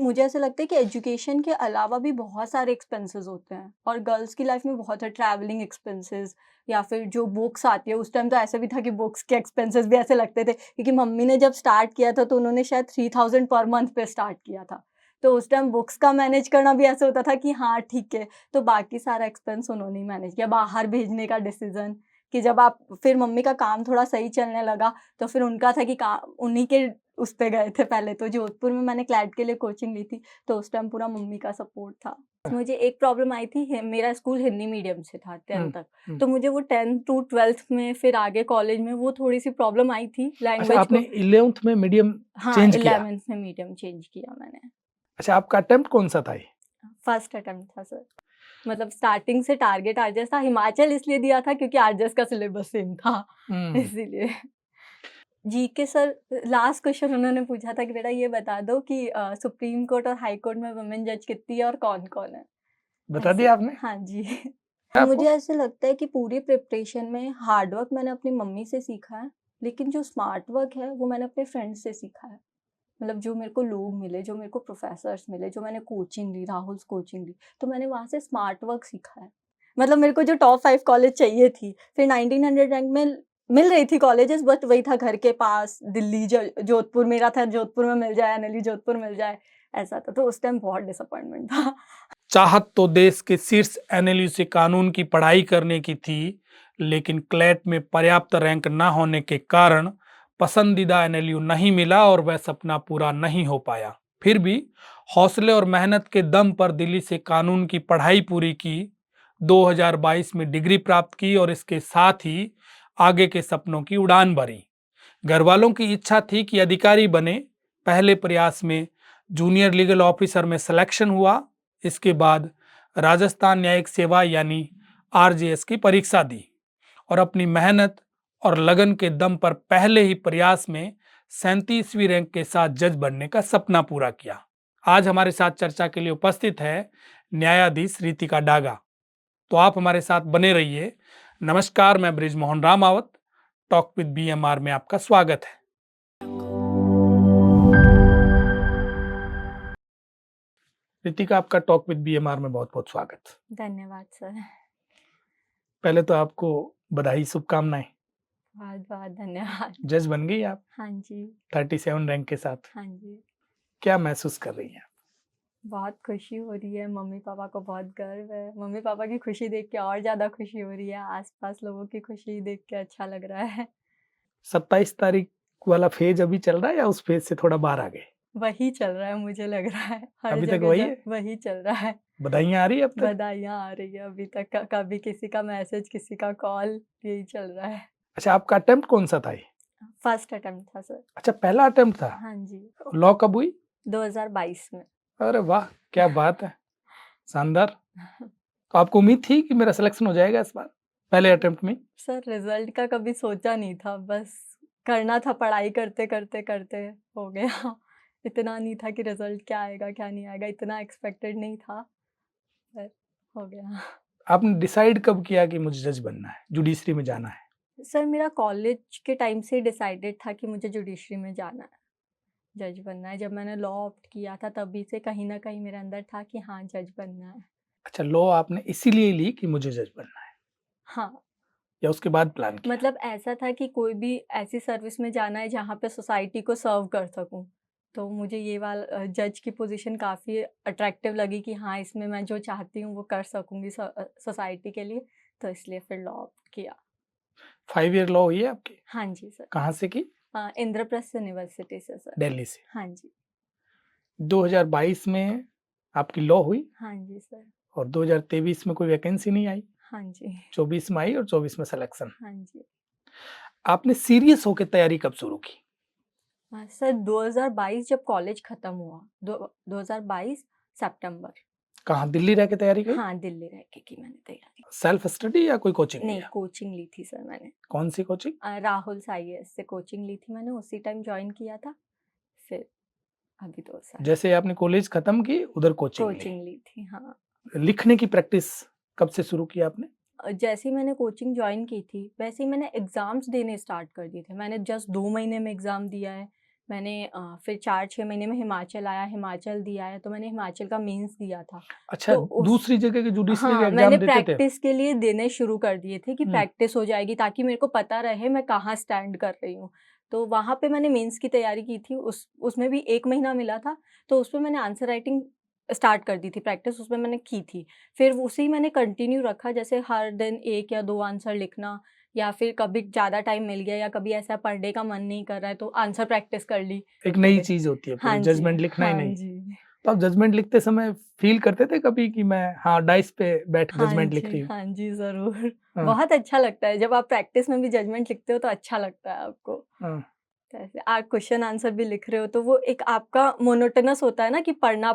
मुझे ऐसा लगता है कि एजुकेशन के अलावा भी बहुत सारे एक्सपेंसेस होते हैं और गर्ल्स की लाइफ में बहुत है ट्रैवलिंग एक्सपेंसेस या फिर जो बुक्स आती है। उस टाइम तो ऐसा भी था कि बुक्स के एक्सपेंसेस भी ऐसे लगते थे, क्योंकि मम्मी ने जब स्टार्ट किया था तो उन्होंने शायद 3000 पर मंथ पे स्टार्ट किया था। तो उस टाइम बुक्स का मैनेज करना भी ऐसे होता था कि हाँ ठीक है, तो बाकी सारा एक्सपेंस उन्होंने ही मैनेज किया। बाहर भेजने का डिसीजन कि जब आप फिर मम्मी का काम थोड़ा सही चलने लगा तो फिर उनका था कि उन्हीं के उस पे गए थे। पहले तो जोधपुर में मैंने क्लैट के लिए कोचिंग ली थी, तो उस टाइम पूरा मम्मी का सपोर्ट था। मुझे एक प्रॉब्लम आई थी, मेरा स्कूल हिंदी मीडियम से था 10th तक, तो मुझे वो 10th टू 12th में फिर आगे कॉलेज में वो थोड़ी-सी प्रॉब्लम आई थी अच्छा, लैंग्वेज आपने को। 11th में मीडियम हाँ, चेंज किया? 11th में मीडियम चेंज किया मैंने। अच्छा, आपका अटेम्प्ट कौन-सा था ये? फर्स्ट अटेम्प्ट था सर। मतलब स्टार्टिंग से टारगेट आरजेएस था। हिमाचल इसलिए दिया था क्योंकि आरजेएस का सिलेबस सेम था, इसीलिए। जीके सर, लास्ट क्वेश्चन उन्होंने पूछा था कि बेटा ये बता दो कि सुप्रीम कोर्ट और हाई कोर्ट में वुमेन जज कितनी है और कौन-कौन है? बता ऐसे। दिया आपने? हाँ जी। आपको? मुझे ऐसे लगता है कि पूरी प्रिपरेशन में हार्ड वर्क मैंने अपनी मम्मी से सीखा है, लेकिन जो स्मार्ट वर्क है वो मैंने अपने फ्रेंड्स से सीखा है। मतलब जो मेरे को लोग मिले, जो मेरे को प्रोफेसर्स मिले, जो मैंने कोचिंग ली, राहुल्स कोचिंग ली, तो मैंने वहाँ से स्मार्ट वर्क सीखा है। मतलब मेरे को जो टॉप 5 कॉलेज चाहिए थी, फिर 1900 रैंक में मिल रही थी कॉलेजेस, बट वही था घर के पास, दिल्ली जोधपुर मेरा था, जोधपुर में मिल जाए, एनएलयू जोधपुर मिल जाए, ऐसा था। तो उस टाइम बहुत डिसअपॉइंटमेंट था। चाहत तो देश के शीर्ष एनएलयू से कानून की पढ़ाई करने की थी, लेकिन क्लैट में पर्याप्त रैंक न होने के कारण पसंदीदा एनएलयू नहीं मिला और वह सपना पूरा नहीं हो पाया। फिर भी हौसले और मेहनत के दम पर दिल्ली से कानून की पढ़ाई पूरी की, 2022 में डिग्री प्राप्त की और इसके साथ ही आगे के सपनों की उड़ान भरी। घर वालों की इच्छा थी कि अधिकारी बने। पहले प्रयास में जूनियर लीगल ऑफिसर में सिलेक्शन हुआ। इसके बाद राजस्थान न्यायिक सेवा यानी आरजेएस की परीक्षा दी और अपनी मेहनत और लगन के दम पर पहले ही प्रयास में 37वीं रैंक के साथ जज बनने का सपना पूरा किया। आज हमारे साथ चर्चा के लिए उपस्थित है न्यायाधीश रितिका डागा। तो आप हमारे साथ बने रहिए। नमस्कार, मैं Brijmohan Ramawat, talk with BMR में आपका स्वागत है। रितिका, आपका टॉक विद बीएमआर में बहुत बहुत स्वागत। धन्यवाद सर। पहले तो आपको बधाई, शुभकामनाएं। बहुत-बहुत धन्यवाद। जज बन गई आप हाँ जी। 37 रैंक के साथ। हाँ जी। क्या महसूस कर रही हैं? बहुत खुशी हो रही है, मम्मी-पापा को बहुत गर्व है। मम्मी-पापा की खुशी देख के और ज़्यादा खुशी हो रही है, आस-पास लोगों की खुशी देख के अच्छा लग रहा है। 27 तारीख वाला फेज अभी चल रहा है या उस फेज से थोड़ा बाहर आ गए? वही चल रहा है, मुझे लग रहा है। हर अभी तक जगह वही है? वही चल रहा है। बधाइयाँ आ रही है अब तक? बधाइयाँ आ रही है अभी तक। कभी किसी का मैसेज, किसी का कॉल, यही चल रहा है। अच्छा, आपका अटेम्प्ट कौन सा था ये? फर्स्ट अटेम्प्ट था सर। अच्छा, पहला अटेम्प्ट था। हाँ जी। लॉ कब हुई? 2022 में। अरे वाह, क्या बात है, शानदार। तो आपको उम्मीद थी कि मेरा सिलेक्शन हो जाएगा इस बार पहले अटेम्प्ट में? सर रिजल्ट का कभी सोचा नहीं था, बस करना था, पढ़ाई करते हो गया। इतना नहीं था कि रिजल्ट क्या आएगा क्या नहीं आएगा, इतना एक्सपेक्टेड नहीं था, पर हो गया। आपने डिसाइड कब किया कि मुझे जज बनना है, जुडिशरी में जाना है? सर मेरा कॉलेज के टाइम से डिसाइडेड था कि मुझे जुडिशरी में जाना है, जज बनना है। जब मैंने लॉ ऑप्ट किया था तभी से कहीं न कहीं मेरे अंदर था कि हाँ, जज बनना है। अच्छा, लॉ आपने इसीलिए ली कि मुझे जज बनना है, हाँ। या उसके बाद प्लान किया? मतलब ऐसा था कि कोई भी ऐसी सर्विस में जाना है जहाँ पे सोसाइटी को सर्व कर सकूँ। तो मुझे ये वाला जज की पोज़ीशन काफ़ी अट्रैक्टिव लगी कि हाँ, इसमें मैं जो चाहती हूँ वो कर सकूँगी सोसाइटी के लिए, तो इसलिए फिर लॉ ऑप्ट किया। 5 ईयर लॉ हुई है आपकी? हाँ जी सर। कहाँ से की? इंद्रप्रस्थ यूनिवर्सिटी से सर। दिल्ली से। हाँ जी। 2022 में आपकी लॉ हुई हाँ जी सर। और 2023 में कोई वैकेंसी नहीं आई, हाँ जी। 24 में आई और 24 में सिलेक्शन। हाँ जी। आपने सीरियस होकर तैयारी कब शुरू की? सर 2022 जब कॉलेज खत्म हुआ, 2022 सितंबर। कहाँ, दिल्ली रह के तैयारी की? हाँ, दिल्ली रह के की मैंने तैयारी। सेल्फ स्टडी या कोई कोचिंग नहीं, लिया? कोचिंग ली थी सर मैंने। कौन सी कोचिंग? राहुल आईएएस से कोचिंग ली थी मैंने, उसी टाइम जॉइन किया था। फिर अभी 2 साल जैसे आपने कॉलेज खत्म की उधर कोचिंग ली। कोचिंग ली थी, हाँ। लिखने की प्रैक्टिस कब से शुरू की आपने? जैसे ही मैंने कोचिंग जॉइन की थी, वैसे ही मैंने एग्ज़ाम्स देने स्टार्ट कर दिए थे। मैंने जस्ट 2 महीने में एग्ज़ाम दिया है, मैंने फिर 4-6 महीने में हिमाचल आया, हिमाचल दिया है, तो मैंने हिमाचल का मेंस दिया था। अच्छा, तो उस दूसरी जगह के जुडिशरी के हाँ, मैंने एग्ज़ाम देते थे? प्रैक्टिस के लिए देने शुरू कर दिए थे कि हुँ, प्रैक्टिस हो जाएगी ताकि मेरे को पता रहे मैं कहाँ स्टैंड कर रही हूँ। तो वहाँ पे मैंने मेंस की तैयारी की थी, उसमें भी 1 महीना मिला था, तो उसमें मैंने आंसर राइटिंग स्टार्ट कर दी थी, प्रैक्टिस उसमें मैंने की थी। फिर उसी मैंने कंटिन्यू रखा, जैसे हर दिन 1 या 2 आंसर लिखना, या फिर कभी ज़्यादा टाइम मिल गया या कभी ऐसा पढ़ने का मन नहीं कर रहा है तो आंसर प्रैक्टिस कर ली एक नई पूरे। चीज़ होती है पूरी, हाँ जी, जजमेंट लिखना ही हाँ नहीं। जी। तो आप जजमेंट लिखते समय फ़ील करते थे कभी कि मैं हाँ, डाइस पे बैठ जजमेंट लिख रही हूँ? हाँ जी, ज़रूर। हाँ, बहुत अच्छा लगता है, जब आप प्रैक्टिस में भी जजमेंट लिखते हो तो अच्छा लगता है आपको। हाँ। तो ऐसे आप क्वेश्चन आंसर भी लिख रहे हो तो वो एक आपका मोनोटोनस होता है ना कि पढ़ना,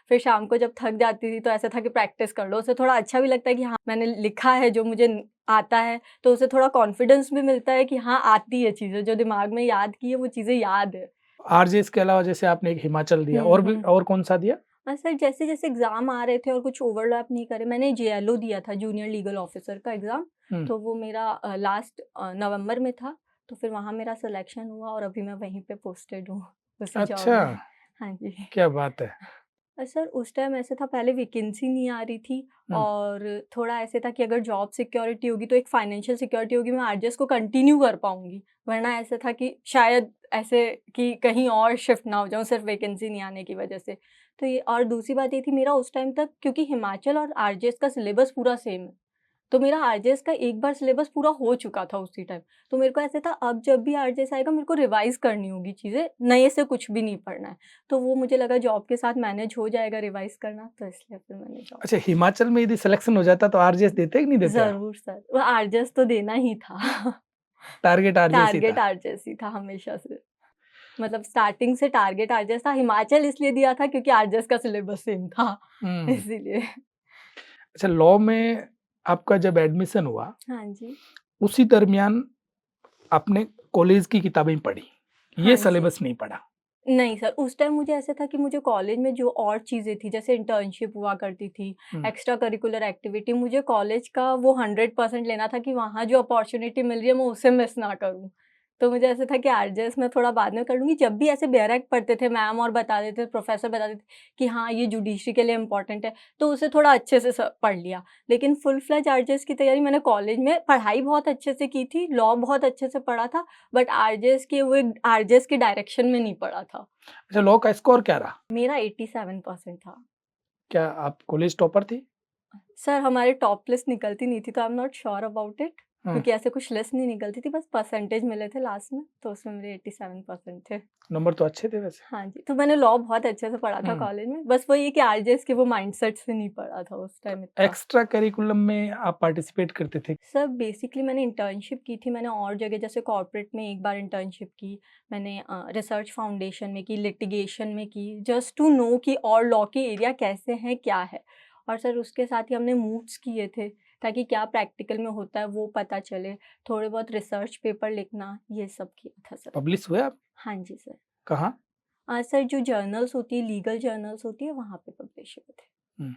फिर शाम को जब थक जाती थी तो ऐसा था कि प्रैक्टिस कर लो। उससे थोड़ा अच्छा भी लगता है कि हाँ, मैंने लिखा है जो मुझे आता है, तो उससे थोड़ा कॉन्फिडेंस भी मिलता है कि हाँ, आती है चीज़ें, जो दिमाग में याद की है वो चीज़ें याद है। आरजेएस के अलावा जैसे आपने एक हिमाचल दिया हुँ, और भी हुँ। और कौन-सा दिया? सर जैसे-जैसे एग्ज़ाम आ रहे थे और कुछ ओवरलैप नहीं करे, मैंने जेएलओ दिया था, जूनियर लीगल ऑफ़िसर का एग्ज़ाम, हुँ, तो वो मेरा लास्ट नवंबर में था, तो फिर वहाँ मेरा सिलेक्शन हुआ और अभी मैं वहीं पे पोस्टेड हूँ, उसी जॉब अच्छा, में। हाँ जी। क्या बात है! सर उस टाइम ऐसे था, पहले वैकेंसी नहीं आ रही थी हुँ, और थोड़ा ऐसे था कि अगर जॉब सिक्योरिटी होगी तो एक फाइनेंशियल सिक्योरिटी होगी, मैं आरजेएस को कंटिन्यू कर पाऊँगी। वरना ऐसा था कि शायद ऐसे कि कहीं और शिफ्ट ना हो जाऊँ सिर्फ़ वैकेंसी नहीं आने की वज़ह से। तो ये, और दूसरी बात ये थी, मेरा उस टाइम तक, क्योंकि हिमाचल और आरजेएस का सिलेबस पूरा सेम है। तो मेरा आरजेएस का एक बार सिलेबस पूरा हो चुका था उसी टाइम। तो मेरे को ऐसा था अब जब भी आरजेएस आएगा मेरे को रिवाइज़ करनी होगी चीज़ें, नए से कुछ भी नहीं पढ़ना है। तो वो मुझे लगा जॉब के साथ मैनेज हो जाएगा रिवाइज़ करना, तो इसलिए फिर मैंने जॉब अच्छा हिमाचल में यदि सिलेक्शन हो जाता तो आरजेएस देते कि नहीं देते आप? ज़रूर सर, वो आरजेएस तो देना ही था। टारगेट आरजेएस ही टारगेट था। आरजेएस ही था हमेशा से। मतलब स्टार्टिंग से टारगेट आरजेएस था, हिमाचल इसलिए दिया था क्योंकि आरजेएस का सिलेबस सेम था, हुँ, इसीलिए। अच्छा लॉ में आपका जब एडमिशन हुआ, हाँ जी। उसी दरमियान आपने कॉलेज की किताबें पढ़ी, ये हाँ जी। सिलेबस नहीं पढ़ा। नहीं सर, उस टाइम मुझे ऐसा था कि मुझे कॉलेज में जो और चीज़ें थी, जैसे इंटर्नशिप हुआ करती थी, हुँ, एक्स्ट्रा करिकुलर एक्टिविटी, मुझे कॉलेज का वो 100% लेना था कि वहाँ जो अपॉर्च्युनिटी मिल रही है, मैं उसे मिस ना करूँ। तो मुझे ऐसा था कि आरजेएस मैं थोड़ा बाद में कर लूँगी, जब भी ऐसे बेरक पढ़ते थे मैम और बता देते थे, प्रोफ़ेसर बता देते थे कि हाँ, ये जुडिशरी के लिए इम्पोर्टेंट है, तो उसे थोड़ा अच्छे से पढ़ लिया। लेकिन फुल फ्लेज आरजेएस की तैयारी मैंने कॉलेज में पढ़ाई बहुत अच्छे से की थी, लॉ बहुत अच्छे से पढ़ा था, बट आरजेएस के डायरेक्शन में नहीं पढ़ा था। अच्छा लॉ का स्कोर क्या रहा? मेरा 87% था। क्या आप कॉलेज टॉपर थी? सर हमारी टॉप लिस्ट निकलती नहीं थी, तो I am not sure about it, हुँ, क्योंकि ऐसे कुछ लिस्ट नहीं निकलती थी, बस परसेंटेज मिले थे लास्ट में, तो उसमें मेरे 87% थे। नंबर तो अच्छे थे वैसे। हाँ जी, तो मैंने लॉ बहुत अच्छे से पढ़ा था हुँ, कॉलेज में, बस वही है कि आरजेएस के वो माइंडसेट से नहीं पढ़ा था उस तो टाइम इतना। एक्स्ट्रा करिकुलम में आप पार्टिसिपेट करते थे? सर बेसिकली मैंने इंटर्नशिप की थी, मैंने और जगह जैसे कॉर्पोरेट में एक बार इंटर्नशिप की, मैंने रिसर्च फाउंडेशन में की, लिटिगेशन में की, जस्ट टू नो कि और लॉ के एरिया कैसे हैं, क्या है। और सर उसके साथ ही हमने मूव्स किए थे, ताकि क्या प्रैक्टिकल में होता है वो पता चले, थोड़े बहुत रिसर्च पेपर लिखना, ये सब किया था सर। पब्लिश हुए आप? हाँ जी सर। कहाँ? सर जो जर्नल्स होती है, लीगल जर्नल्स होती है, वहाँ पे पब्लिश हुए थे। हुँ,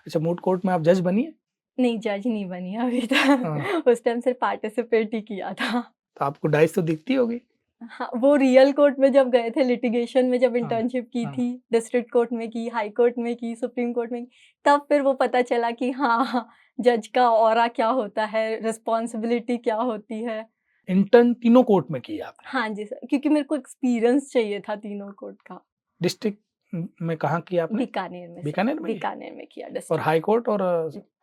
अच्छा मूट कोर्ट में आप जज बनी हैं? नहीं, जज नहीं बनी अभी हाँ, तक। उस टाइम सिर्फ पार्टिसिपेट ही किया था। तो आपको डाइस तो दिखती होगी? हाँ, वो रियल कोर्ट में जब गए थे, लिटिगेशन में जब हाँ, इंटर्नशिप की हाँ। थी, डिस्ट्रिक्ट कोर्ट में की, हाई कोर्ट में की, सुप्रीम कोर्ट में की, तब फिर वो पता चला कि हाँ, जज का ऑरा क्या होता है, रिस्पॉन्सिबिलिटी क्या होती है। इंटर्न तीनों कोर्ट में की आपने। हाँ जी सर, क्योंकि मेरे को एक्सपीरियंस चाहिए था तीनों कोर्ट का। डिस्ट्रिक्ट में कहाँ की आपने? बीकानेर में सर, बीकानेर में की? बीकानेर में किया और डिस्ट्रिक्ट। हाई कोर्ट और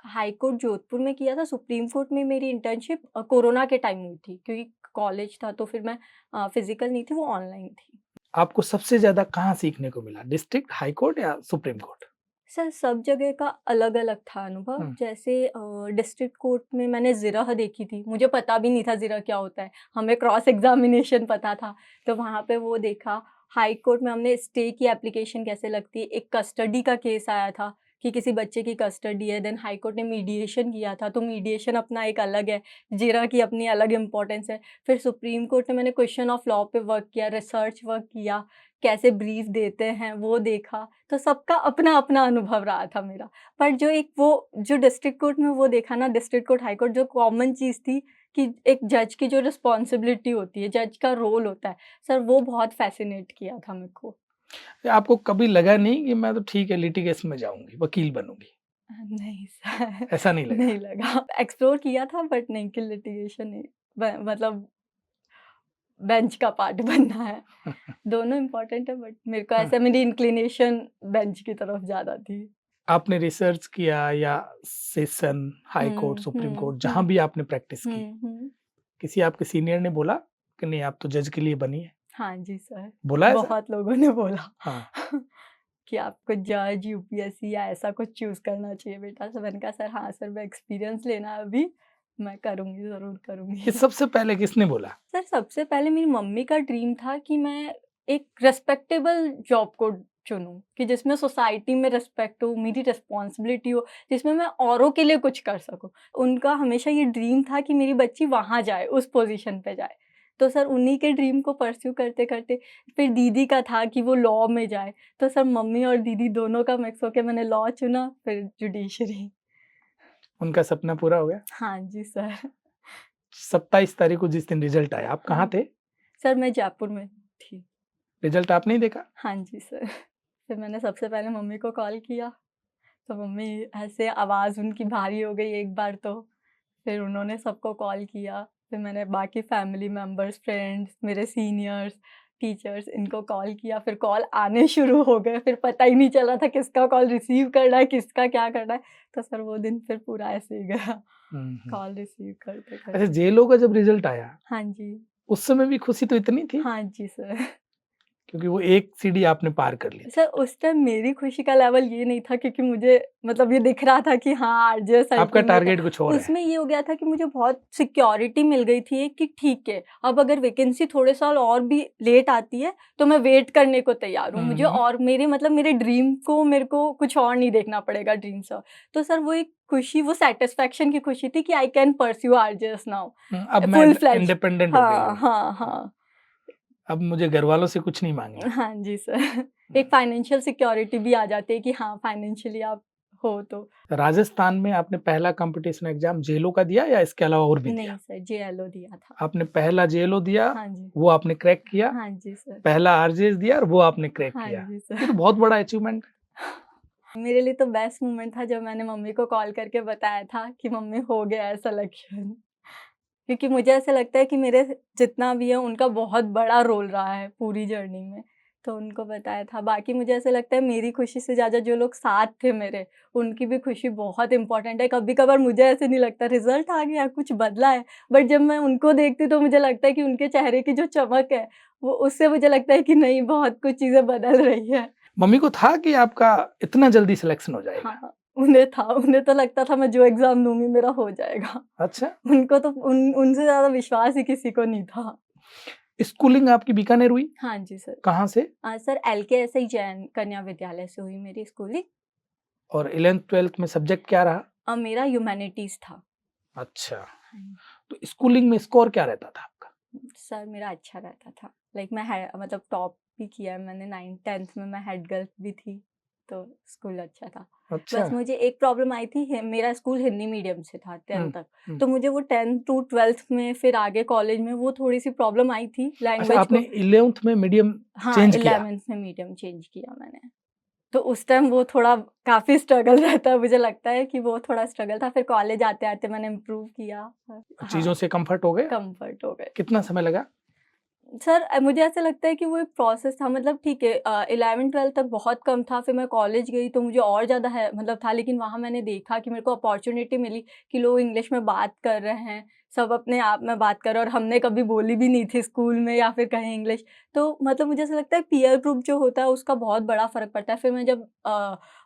हाई कोर्ट जोधपुर में किया था, सुप्रीम कोर्ट में मेरी इंटर्नशिप कोरोना के टाइम हुई थी, क्योंकि कॉलेज था तो फिर मैं फिज़िकल नहीं थी, वो ऑनलाइन थी। आपको सबसे ज़्यादा कहाँ सीखने को मिला? डिस्ट्रिक्ट, हाई कोर्ट या सुप्रीम कोर्ट? सर सब जगह का अलग-अलग था अनुभव। हुँ, जैसे डिस्ट्रिक्ट कोर्ट में मैंने ज़िरह देखी थी, मुझे पता भी नहीं था ज़िरह क्या होता है, हमें क्रॉस एग्ज़ामिनेशन पता था, तो वहाँ पे वो देखा। हाई कोर्ट में हमने स्टे की एप्लीकेशन कैसे लगती है, एक कस्टडी का केस आया था कि किसी बच्चे की कस्टडी है, देन हाई कोर्ट ने मीडिएशन किया था, तो मीडिएशन अपना एक अलग है, ज़िरह की अपनी अलग इम्पोर्टेंस है। फिर सुप्रीम कोर्ट में मैंने क्वेश्चन ऑफ लॉ पे वर्क किया, रिसर्च वर्क किया, कैसे ब्रीफ देते हैं वो देखा। तो सबका अपना-अपना अनुभव रहा था मेरा। पर जो एक वो जो डिस्ट्रिक्ट कोर्ट में वो देखा ना, डिस्ट्रिक्ट कोर्ट, हाई कोर्ट, जो कॉमन चीज़ थी कि एक जज की जो रिस्पॉन्सिबिलिटी होती है, जज का रोल होता है, सर वो बहुत फैसिनेट किया था मेरे को। आपको कभी लगा नहीं कि मैं तो ठीक है लिटिगेशन में जाऊंगी, वकील बनूंगी? नहीं सर, ऐसा नहीं लगा? नहीं लगा। एक्सप्लोर किया था बट नहीं कि लिटिगेशन नहीं, मतलब बेंच का पार्ट बनना है। दोनों इम्पोर्टेंट है बट मेरे को हाँ, ऐसा, मेरी इंक्लिनेशन बेंच की तरफ ज़्यादा थी। आपने रिसर्च किया या session, high court, supreme court, जहां भी आपने प्रैक्टिस की, हुँ। किसी आपके सीनियर ने बोला कि नहीं आप तो जज के लिए बनी है? हाँ जी सर, बोला ऐसा? बहुत लोगों ने बोला हाँ। कि आपको जज, यूपीएससी या ऐसा कुछ चूज़ करना चाहिए बेटा। तो मैंने कहा सर हाँ सर, मैं एक्सपीरियंस लेना है अभी, मैं करूँगी, ज़रूर ये करूँगी। सबसे पहले किसने बोला? सर सबसे पहले मेरी मम्मी का ड्रीम था कि मैं एक रिस्पेक्टेबल जॉब को चुनूँ, कि जिसमें सोसाइटी में रिस्पेक्ट हो, मेरी रिस्पॉन्सिबिलिटी हो, जिसमें मैं औरों के लिए कुछ कर सकूँ। उनका हमेशा ये ड्रीम था कि मेरी बच्ची वहाँ जाए, उस पोज़ीशन पे जाए। तो सर उन्हीं के ड्रीम को परस्यू करते-करते फिर दीदी का था कि वो लॉ में जाए। तो सर मम्मी और दीदी दोनों का मिक्स होके मैंने लॉ चुना, फिर जुडिशरी। उनका सपना पूरा हो गया? हाँ जी सर। 27 तारीख को जिस दिन रिजल्ट आया, आप कहाँ हाँ, थे? सर मैं जयपुर में थी। रिजल्ट आपने ही देखा? हाँ जी सर। फिर मैंने सबसे पहले मम्मी को कॉल किया, तो मम्मी ऐसे आवाज़ उनकी भारी हो गई एक बार तो, फिर उन्होंने सबको कॉल किया, फिर मैंने बाकी फैमिली मेंबर्स, फ्रेंड्स, मेरे सीनियर्स, टीचर्स इनको कॉल किया, फिर कॉल आने शुरू हो गए, फिर पता ही नहीं चल रहा था किसका कॉल रिसीव करना है, किसका क्या करना है, तो सर वो दिन फिर पूरा ऐसे ही गया, हम्म। कॉल रिसीव अच्छा, करते-करते। जेलों का जब रिजल्ट आया, हाँ जी। उस समय भी खुशी तो इतनी थी? हाँ जी सर। क्योंकि वो एक सीढ़ी आपने पार कर ली थी। सर उस टाइम मेरी खुशी का लेवल ये नहीं था, क्योंकि मुझे मतलब ये दिख रहा था कि हाँ आरजेएस आपका अल्टीमेट है। टारगेट कुछ और है। उसमें ये हो गया था कि मुझे बहुत सिक्योरिटी मिल गई थी कि ठीक है, अब अगर वैकेंसी थोड़े साल और भी लेट आती है तो मैं वेट करने को तैयार हूँ। मुझे और मेरे मतलब मेरे ड्रीम को, मेरे को कुछ और नहीं देखना पड़ेगा ड्रीम से। तो सर वो एक खुशी, वो सैटिस्फैक्शन की खुशी थी कि I can pursue RJS now अब मैं फुल फ्लेज्ड। इंडिपेंडेंट हो गई हाँ, हूँ। हाँ, हाँ। अब मुझे घरवालों से कुछ नहीं माँगना। हाँ जी सर। एक फाइनेंशियल सिक्योरिटी भी आ जाती है कि हाँ, फाइनेंशियली आप हो तो। राजस्थान में आपने पहला कंपटीशन एग्जाम जेएलओ का दिया या इसके अलावा और भी नहीं दिया? सर, जेएलओ दिया था। आपने पहला जेएलओ दिया, हाँ जी। वो आपने क्रैक किया। हाँ जी सर। पहला आरजेएस दिया और वो आपने क्रैक हाँ किया। जी ये तो सर। बहुत बड़ा अचीवमेंट है। मेरे लिए तो बेस्ट मोमेंट था जब मैंने मम्मी को कॉल करके बताया था कि मम्मी हो गया है सिलेक्शन। क्योंकि मुझे ऐसा लगता है कि मेरे जितना भी है उनका बहुत बड़ा रोल रहा है पूरी जर्नी में, तो उनको बताया था। बाकी मुझे ऐसा लगता है मेरी खुशी से ज़्यादा जो लोग साथ थे मेरे, उनकी भी खुशी बहुत इम्पोर्टेंट है। कभी-कभार मुझे ऐसे नहीं लगता रिज़ल्ट आ गया, कुछ बदला है, बट जब मैं उनको देखती हूँ तो मुझे लगता है कि उनके चेहरे की जो चमक है, वो उससे मुझे लगता है कि नहीं, बहुत कुछ चीज़ें बदल रही है। मम्मी को था कि आपका इतना जल्दी सिलेक्शन हो जाएगा? हाँ, उन्हें तो लगता था मैं जो एग्ज़ाम दूँगी मेरा हो जाएगा। अच्छा। उनको तो उनसे ज़्यादा विश्वास ही किसी को नहीं था। स्कूलिंग आपकी बीकानेर हुई? हाँ जी सर। कहाँ से? सर एलकेएसआई जैन कन्या विद्यालय से हुई मेरी स्कूलिंग। और 11th-12th में सब्जेक्ट क्या रहा? मेरा ह्यूमैनिटीज़ था। अच्छा, हाँ, तो स्कूलिंग में स्कोर क्या रहता था आपका? सर मेरा अच्छा रहता था। लाइक मैं है मतलब टॉप भी किया है मैंने, 9th-10th में मैं हेड गर्ल भी थी, तो स्कूल अच्छा था। अच्छा। बस मुझे एक प्रॉब्लम आई थी, मेरा स्कूल हिंदी मीडियम से था 10th हुँ, तक, हुँ। तो मुझे वो 10th टू 12th में फिर आगे कॉलेज में वो थोड़ी-सी प्रॉब्लम आई थी अच्छा, लैंग्वेज आपने को। 11th में मीडियम हाँ, चेंज किया? 11th में मीडियम चेंज किया मैंने। तो उस टाइम वो थोड़ा काफ़ी स्ट्रगल रहता है, मुझे लगता है कि वो थोड़ा स्ट्रगल था, फिर कॉलेज आते-आते मैंने इम्प्रूव किया। चीज़ों हाँ, से कम्फर्ट हो गए? कम्फर्ट हो गए। कितना समय लगा? सर मुझे ऐसा लगता है कि वो एक प्रोसेस था, मतलब ठीक है 11th-12th तक बहुत कम था, फिर मैं कॉलेज गई तो मुझे और ज़्यादा है मतलब था, लेकिन वहाँ मैंने देखा कि मेरे को अपॉर्च्युनिटी मिली कि लोग इंग्लिश में बात कर रहे हैं, सब अपने आप में बात कर रहे हैं और हमने कभी बोली भी नहीं थी स्कूल में या फिर कहीं इंग्लिश। तो मतलब मुझे ऐसा लगता है पीयर ग्रुप जो होता है उसका बहुत बड़ा फ़र्क पड़ता है। फिर मैं जब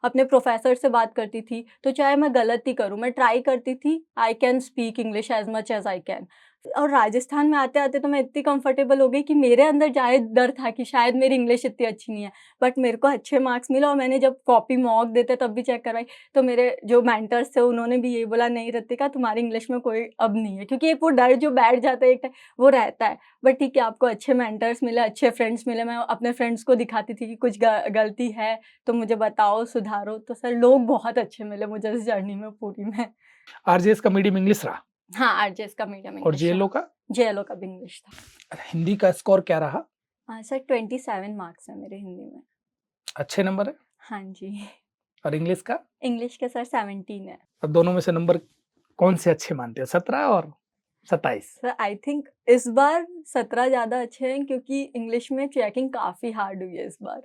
अपने प्रोफ़ेसर से बात करती थी, तो चाहे मैं गलत ही करूँ, मैं ट्राई करती थी I can speak English as much as I can. और राजस्थान में आते-आते तो मैं इतनी कंफर्टेबल हो गई कि मेरे अंदर जाए डर था कि शायद मेरी इंग्लिश इतनी अच्छी नहीं है। बट मेरे को अच्छे मार्क्स मिले और मैंने जब कॉपी मॉक देते तब भी चेक करवाई, तो मेरे जो मेंटर्स थे उन्होंने भी यही बोला, नहीं रितिका तुम्हारी इंग्लिश में कोई अब नहीं है। क्योंकि एक वो डर जो बैठ जाता है एक टाइम, वो रहता है। बट ठीक है, आपको अच्छे मेंटर्स मिले, अच्छे फ्रेंड्स मिले। मैं अपने फ्रेंड्स को दिखाती थी कि कुछ गलती है तो मुझे बताओ, सुधारो। तो सर लोग बहुत अच्छे मिले मुझे इस जर्नी में पूरी में। आरजेएस का मीडियम इंग्लिश रहा? हाँ, आरजेएस का मीडियम और इंग्लिश जेएलओ था। का? जेएलओ का भी इंग्लिश था। हिंदी का स्कोर क्या रहा? सर 27 मार्क्स हैं मेरे हिंदी में। अच्छे नंबर है? हाँ जी। और इंग्लिश का? इंग्लिश के सर 17 है। अब दोनों में से नंबर कौन से अच्छे मानते हो, 17 और 27? सर आई थिंक इस बार 17 ज़्यादा अच्छे हैं, क्योंकि इंग्लिश में चेकिंग काफ़ी हार्ड हुई है इस बार,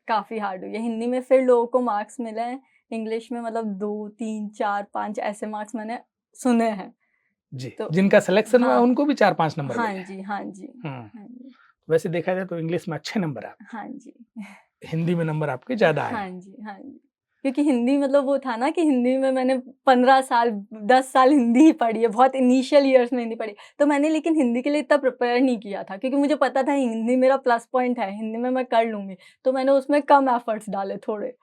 काफ़ी हार्ड हुई है। हिंदी में फिर लोगों को मार्क्स मिले हैं, इंग्लिश में मतलब 2, 3, 4, 5 ऐसे मार्क्स मैंने सुने हैं। जी, तो जिनका सिलेक्शन हुआ है हाँ, उनको भी 4-5 नंबर हाँ मिले हैं। जी, हाँ जी, हम्म, हाँ जी, वैसे देखा जाए तो इंग्लिश में अच्छे नंबर है, हाँ जी, हिंदी में नंबर आपके ज्यादा आए हाँ हैं। जी, हाँ जी। क्योंकि हिंदी मतलब वो था ना कि हिंदी में मैंने 15 साल, 10 साल हिंदी ही पढ़ी है, बहुत इनिशियल ईयर्स में हिंदी पढ़ी। तो मैंने लेकिन हिंदी के लिए इतना प्रिपेयर नहीं किया था, क्योंकि मुझे पता था हिंदी मेरा प्लस पॉइंट है, हिंदी में मैं कर लूँगी। तो मैंने उसमें कम एफर्ट्स डाले थोड़े।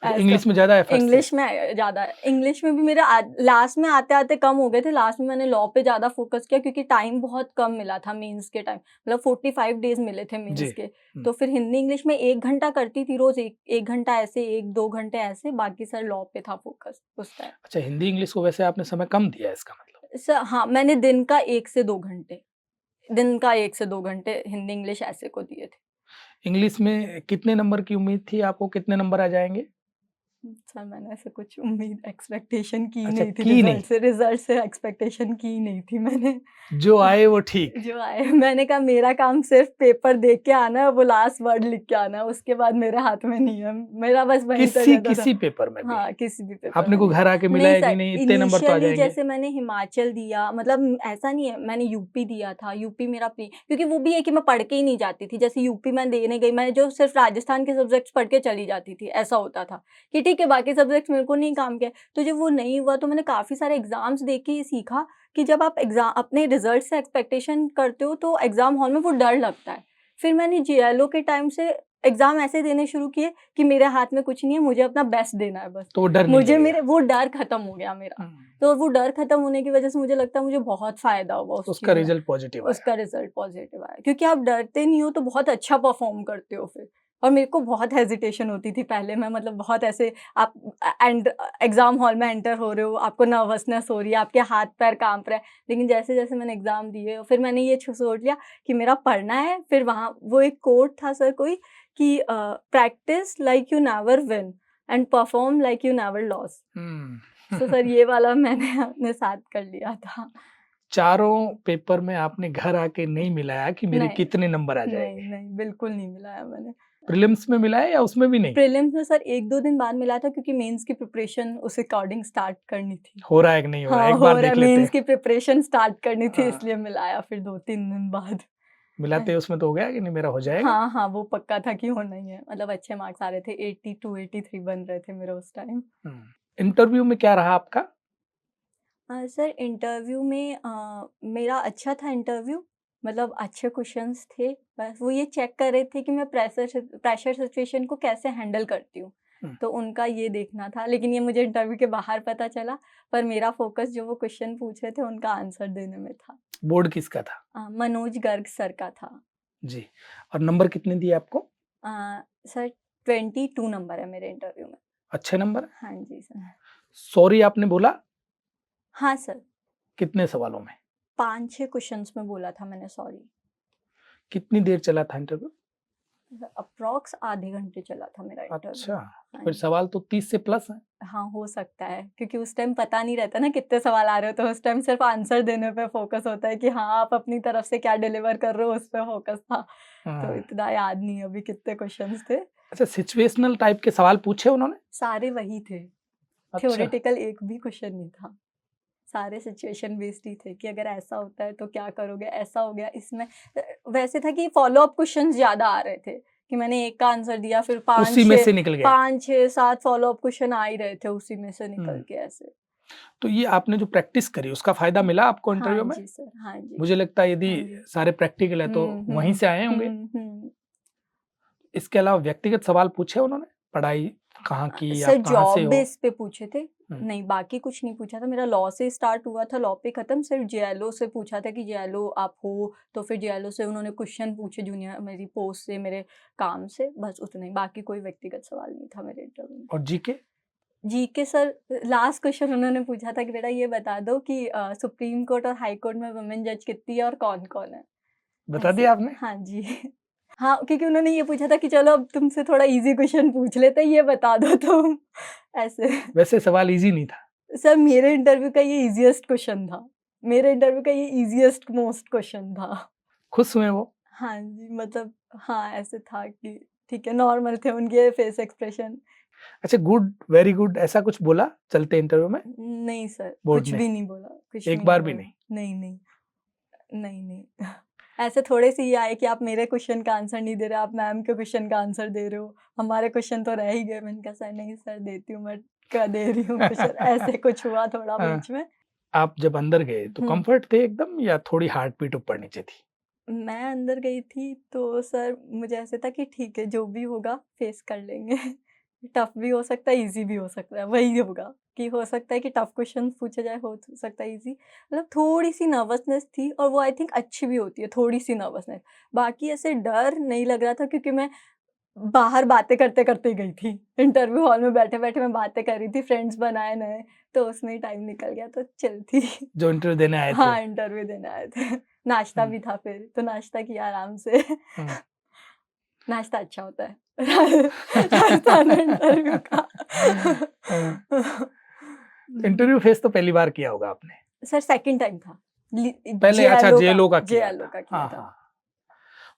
अच्छा, एज़ इंग्लिश कम में ज्यादा एफर्ट्स थे? इंग्लिश में ज़्यादा, इंग्लिश में भी मेरे लास्ट में आते-आते कम हो गए थे। लास्ट में मैंने लॉ पे ज़्यादा फ़ोकस किया, क्योंकि टाइम बहुत कम मिला था मेंस के टाइम, मतलब 45 डेज़ मिले थे जी। मेंस के। तो फिर हिंदी इंग्लिश में 1 घंटा करती थी रोज़, 1 घंटा ऐसे, 1-2 घंटे ऐसे, बाकी सर लॉ पे था फ़ोकस उस टाइम। अच्छा, हिंदी इंग्लिश को वैसे आपने समय कम दिया है इसका मतलब? हाँ, मैंने दिन का 1 से 2 घंटे, दिन का 1 से 2 घंटे हिंदी इंग्लिश ऐसे को दिए थे। इंग्लिश में कितने नंबर की उम्मीद थी आपको, कितने नंबर आ जाएंगे? सर मैंने ऐसे कुछ उम्मीद एक्सपेक्टेशन की अच्छा, नहीं थी, की नहीं, रिज़ल्ट से एक्सपेक्टेशन की नहीं थी मैंने। जो आए वो ठीक। जो आए, मैंने कहा मेरा काम सिर्फ पेपर देख के आना है, वो लास्ट वर्ड लिख के आना है, उसके बाद मेरे हाथ में नहीं है। मेरा बस वहीं तक किसी रहता था। किसी पेपर में भी हाँ, किसी भी पेपर आपने में को नहीं। घर आके मिला नहीं है कि सर, नहीं इतने नंबर तो आ इनिशियली जाएंगे? जैसे मैंने हिमाचल दिया, मतलब ऐसा नहीं है, मैंने यूपी दिया था, यूपी मेरा प्री, क्योंकि वो भी है कि मैं पढ़ के ही नहीं जाती थी। जैसे यूपी मैं देने गई, मैं जो सिर्फ राजस्थान के सब्जेक्ट्स पढ़ के चली जाती थी, ऐसा होता था कि ठीक है बाकी सब्जेक्ट्स मेरे को नहीं काम के। तो जब वो नहीं हुआ तो मैंने काफ़ी सारे एग्ज़ाम्स दे के ये सीखा कि जब आप अपने रिजल्ट से एक्सपेक्टेशन करते हो तो एग्ज़ाम हॉल में वो डर लगता है। फिर मैंने जेएलओ के टाइम से एग्ज़ाम ऐसे देने शुरू किए कि मेरे हाथ में कुछ नहीं है, मुझे अपना बेस्ट देना है बस। तो वो डर नहीं मुझे लगेगा। मेरे वो डर खत्म हो गया मेरा। हम्म, तो वो डर खत्म होने की वज़ह से मुझे लगता है मुझे बहुत फ़ायदा हुआ उस उसका चीज़ में। रिजल्ट पॉजिटिव आया। उसका रिज़ल्ट पॉज़िटिव आया, क्योंकि आप डरते नहीं हो तो बहुत अच्छा परफ़ॉर्म करते हो फिर। और मेरे को बहुत हेजिटेशन होती थी पहले, मैं मतलब बहुत ऐसे, आप एग्ज़ाम हॉल में एंटर हो रहे हो, आपको नर्वसनेस हो रही है, आपके हाथ-पैर काँप रहे हैं। लेकिन जैसे-जैसे मैंने एग्ज़ाम दिए, फिर मैंने ये सोच लिया कि मेरा पढ़ना है। फिर वहाँ वो एक कोट था सर कोई कि practice like you never win and perform like you never loss. तो सर हम्म। ये वाला मैंने अपने साथ कर लिया था। चारों पेपर में आपने घर आके नहीं मिलाया कि मेरे नहीं, कितने नंबर आ नहीं, जाएंगे? नहीं, बिल्कुल नहीं मिलाया मैंने। प्रीलिम्स में मिला है या उसमें भी नहीं? प्रीलिम्स में सर 1-2 दिन बाद मिला था, क्योंकि मेंस की प्रिपरेशन उस अकॉर्डिंग स्टार्ट करनी थी। हो रहा है कि नहीं हो रहा है, हाँ, एक हो बार रहा देख है, लेते मेंस हैं। की प्रिपरेशन स्टार्ट करनी थी, हाँ, इसलिए मिलाया फिर 2-3 दिन बाद। हाँ, मिलाते उसमें तो हो गया कि नहीं मेरा हो जाएगा? हाँ, हाँ, वो पक्का था कि होना ही है। मतलब अच्छे मार्क्स आ रहे थे, 82, 83 बन रहे थे मेरे उस टाइम। इंटरव्यू में क्या रहा आपका? सर इंटरव्यू में मेरा अच्छा था इंटरव्यू, मतलब अच्छे क्वेश्चंस थे। बस वो ये चेक कर रहे थे कि मैं प्रेशर सिचुएशन को कैसे हैंडल करती हूँ। हम्म, तो उनका ये देखना था, लेकिन ये मुझे इंटरव्यू के बाहर पता चला। पर मेरा फ़ोकस जो वो क्वेश्चन पूछ रहे थे उनका आंसर देने में था। बोर्ड किसका था? मनोज गर्ग सर का था। जी। और नंबर कितने दिए आपको? अ, सर 22 नंबर है मेरे इंटरव्यू में। अच्छे नंबर? हाँ जी सर। सॉरी आपने बोला हाँ सर, कितने सवालों में? 5-6 क्वेश्चन्स में बोला था मैंने सॉरी। कितनी देर चला था इंटरव्यू? अप्रॉक्स आधे घंटे चला था मेरा इंटरव्यू। अच्छा, हाँ फिर जी। सवाल तो 30 से प्लस है। हाँ, हो सकता है, क्योंकि उस टाइम पता नहीं रहता ना कितने सवाल आ रहे हो, तो उस टाइम सिर्फ़ आंसर देने पे फ़ोकस होता है कि हाँ, आप अपनी तरफ से क्या डिलीवर कर रहे हो, उस पे फ़ोकस था। तो हाँ। इतना याद नहीं है अभी कितने क्वेश्चन्स थे। अच्छा, सिचुएशनल टाइप के सवाल पूछे उन्होंने? सारे वही थे, अच्छा। थ्योरेटिकल एक भी क्वेश्चन नहीं था। सारे सिचुएशन बेस्ड ही थे कि अगर ऐसा होता है तो क्या करोगे, ऐसा हो गया इसमें। वैसे था कि फ़ॉलो अप क्वेश्चन्स ज़्यादा आ रहे थे, कि मैंने एक का आंसर दिया, फिर उसी में से निकल गया। 5, 6, 7 फ़ॉलो अप क्वेश्चन आ ही रहे थे उसी में से निकल हम्म। के ऐसे। तो ये आपने जो प्रैक्टिस करी उसका फायदा मिला आपको हाँ इंटरव्यू में? जी सर, हाँ जी। मुझे लगता है यदि हाँ जी। सारे प्रैक्टिकल है तो वहीं से आए होंगे। हुँ। इसके अलावा व्यक्तिगत सवाल पूछे उन्होंने? पढ़ाई कहाँ की, सर आप कहाँ से जॉब हो? बेस पे पूछे थे। हम्म, नहीं, बाकी कुछ नहीं पूछा था। मेरा लॉ से स्टार्ट हुआ था, लॉ पे खत्म। सिर्फ जेएलओ से पूछा था कि जेएलओ आप हो, तो फिर जेएलओ से उन्होंने क्वेश्चन पूछे जूनियर मेरी पोस्ट से, मेरे काम से, बस उतना ही। बाकी कोई व्यक्तिगत सवाल नहीं था मेरे इंटरव्यू में। और GK? GK sir last question उन्होंने पूछा था कि बेटा ये बता दो कि सुप्रीम कोर्ट और हाई कोर्ट में वुमेन जज कितनी है और कौन-कौन है? बता ऐसे। दिया आपने? हाँ जी। हाँ, क्योंकि उन्होंने ये पूछा था कि चलो अब तुमसे थोड़ा ईज़ी क्वेश्चन पूछ लेते हैं, ये बता दो तुम। ऐसे। वैसे सवाल ईज़ी नहीं था। सर मेरे इंटरव्यू का ये ईज़ीएस्ट क्वेश्चन था। मेरे इंटरव्यू का ये ईज़ीएस्ट मोस्ट क्वेश्चन था। खुश हुए वो? हाँ जी, मतलब हाँ, ऐसे था कि ठीक है, नॉर्मल थे उनके फेस एक्सप्रेशन। अच्छा गुड, वेरी गुड ऐसा कुछ बोला चलते इंटरव्यू में? नहीं सर, बोर्ड कुछ ने? भी नहीं बोला, कुछ एक भी बार नहीं भी बोला। नहीं? नहीं, नहीं। नहीं, नहीं। ऐसे थोड़े से ये आए कि आप मेरे क्वेश्चन का आंसर नहीं दे रहे, आप मैम के क्वेश्चन का आंसर दे रहे हो। हमारे क्वेश्चन तो रह ही गए। मैंने कहा सर नहीं सर देती हूँ मैं, दे रही हूँ क्वेश्चन। ऐसे कुछ हुआ थोड़ा हाँ, बीच में। आप जब अंदर गए तो हुँ। कंफर्ट थे एकदम या थोड़ी हार्ट बीट ऊपर-नीचे थी? मैं अंदर गई थी तो सर मुझे ऐसे था कि ठीक है जो भी होगा फेस कर लेंगे। टफ भी हो सकता है, ईज़ी भी हो सकता है, वही होगा कि हो सकता है कि टफ क्वेश्चन पूछे जाए, हो सकता है ईज़ी। मतलब थोड़ी-सी नर्वसनेस थी और वो आई थिंक अच्छी भी होती है, थोड़ी-सी नर्वसनेस। बाकी ऐसे डर नहीं लग रहा था क्योंकि मैं बाहर बातें करते-करते गई थी। इंटरव्यू हॉल में बैठे-बैठे मैं बातें कर रही थी, फ्रेंड्स बनाए नए, तो उसमें ही टाइम निकल गया तो चिल थी। जो इंटरव्यू देने आए थे? हाँ, इंटरव्यू देने आए थे। नाश्ता हुँ, भी था फिर, तो नाश्ता किया आराम से। हुँ। नाश्ता अच्छा होता है। राजस्थान में इंटरव्यू का। हाँ, तो इंटरव्यू फेस तो पहली बार किया होगा आपने? सर सेकंड टाइम था। पहले अच्छा जेएलओ का किया जेएलओ था। का किया हाँ, था। हाँ।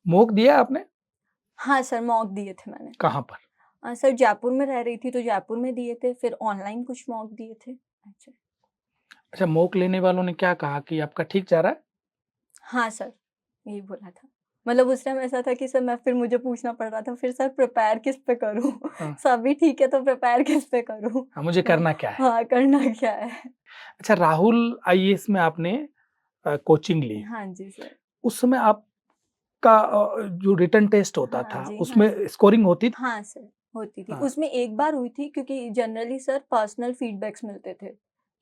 मॉक दिया आपने? हाँ सर, मॉक दिए थे मैंने। कहाँ पर? सर जयपुर में रह रही थी तो जयपुर में दिए थे, फिर ऑनलाइन कुछ मॉक दिए थे। अच्छा। अच्छा मॉक लेने वालों ने क्या कहा कि आपका ठीक जा रहा है? हाँ सर, यही बोला था। मतलब उस टाइम ऐसा था कि सर मैं फिर मुझे पूछना पड़ रहा था फिर सर प्रिपेयर किस पे करूँ? हाँ, सभी ठीक है तो प्रिपेयर किस पे करूँ? हाँ, मुझे हाँ, करना क्या है? हाँ, करना क्या है? अच्छा राहुल आईएएस में आपने कोचिंग ली। हाँ जी सर। उस समय आपका जो रिटन टेस्ट होता हाँ था जी, हाँ जी। उसमें स्कोरिंग होती थी? हाँ सर, होती थी। हाँ, उसमें एक बार हुई थी क्योंकि जनरली सर पर्सनल फीडबैक्स मिलते थे,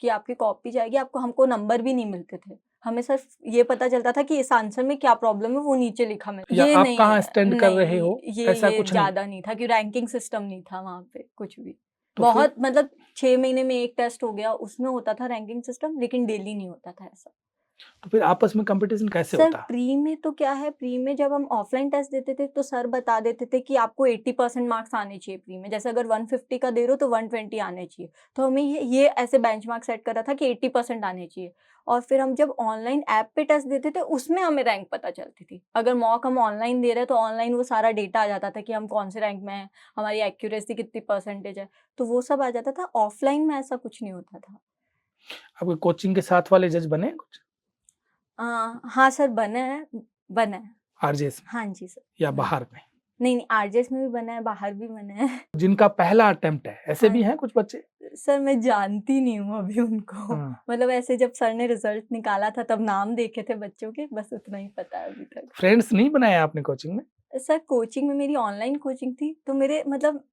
कि आपकी कॉपी जाएगी, आपको हमको नंबर भी नहीं मिलते थे। हमें सिर्फ ये पता चलता था कि इस आंसर में क्या प्रॉब्लम है वो नीचे लिखा मिल या ये आप नहीं कहाँ स्टैंड कर रहे नहीं, हो ऐसा ये कुछ नहीं? ज़्यादा नहीं था कि रैंकिंग सिस्टम नहीं था वहाँ पे कुछ भी। तो फिर बहुत मतलब 6 महीने में 1 टेस्ट हो गया, उसमें होता था रैंकिंग सिस्टम लेकिन डेली नहीं होता था ऐसा। आपस में कंपटीशन कैसे सर होता? प्री में तो क्या है, प्री में जब हम ऑफलाइन टेस्ट देते थे तो सर बता देते थे कि आपको 80% मार्क्स आने चाहिए प्री में। जैसे अगर 150 का दे रहे हो तो 120 आने चाहिए। तो हमें ये ऐसे बेंचमार्क सेट करा था कि 80% आने चाहिए। और फिर हम जब ऑनलाइन ऐप पे टेस्ट देते थे उसमें हमें रैंक पता चलती थी। अगर मॉक हम ऑनलाइन दे रहे हैं तो ऑनलाइन वो सारा डेटा आ जाता था कि हम कौन से रैंक में हैं, हमारी एक्यूरेसी कितनी परसेंटेज है। तो वो सब आ जाता था। ऑफलाइन में ऐसा कुछ नहीं होता था। आपके कोचिंग के साथ वाले जज बने कुछ अ, हाँ सर बना है, बना है। आरजेएस में हाँ जी सर, या बना है। बाहर में? नहीं, नहीं आरजेएस में भी बना है, बाहर भी बना है। जिनका पहला अटेम्प्ट है ऐसे हाँ, भी हैं कुछ बच्चे? सर मैं जानती नहीं हूँ अभी उनको। हाँ, मतलब ऐसे जब सर ने रिज़ल्ट निकाला था तब नाम देखे थे बच्चों के, बस उतना ही पता है अभी तक। फ्रेंड्स नहीं बनाए आपने कोचिंग में? सर कोचिंग में मेरी ऑनलाइन कोचिंग थी, तो मेरे मतलब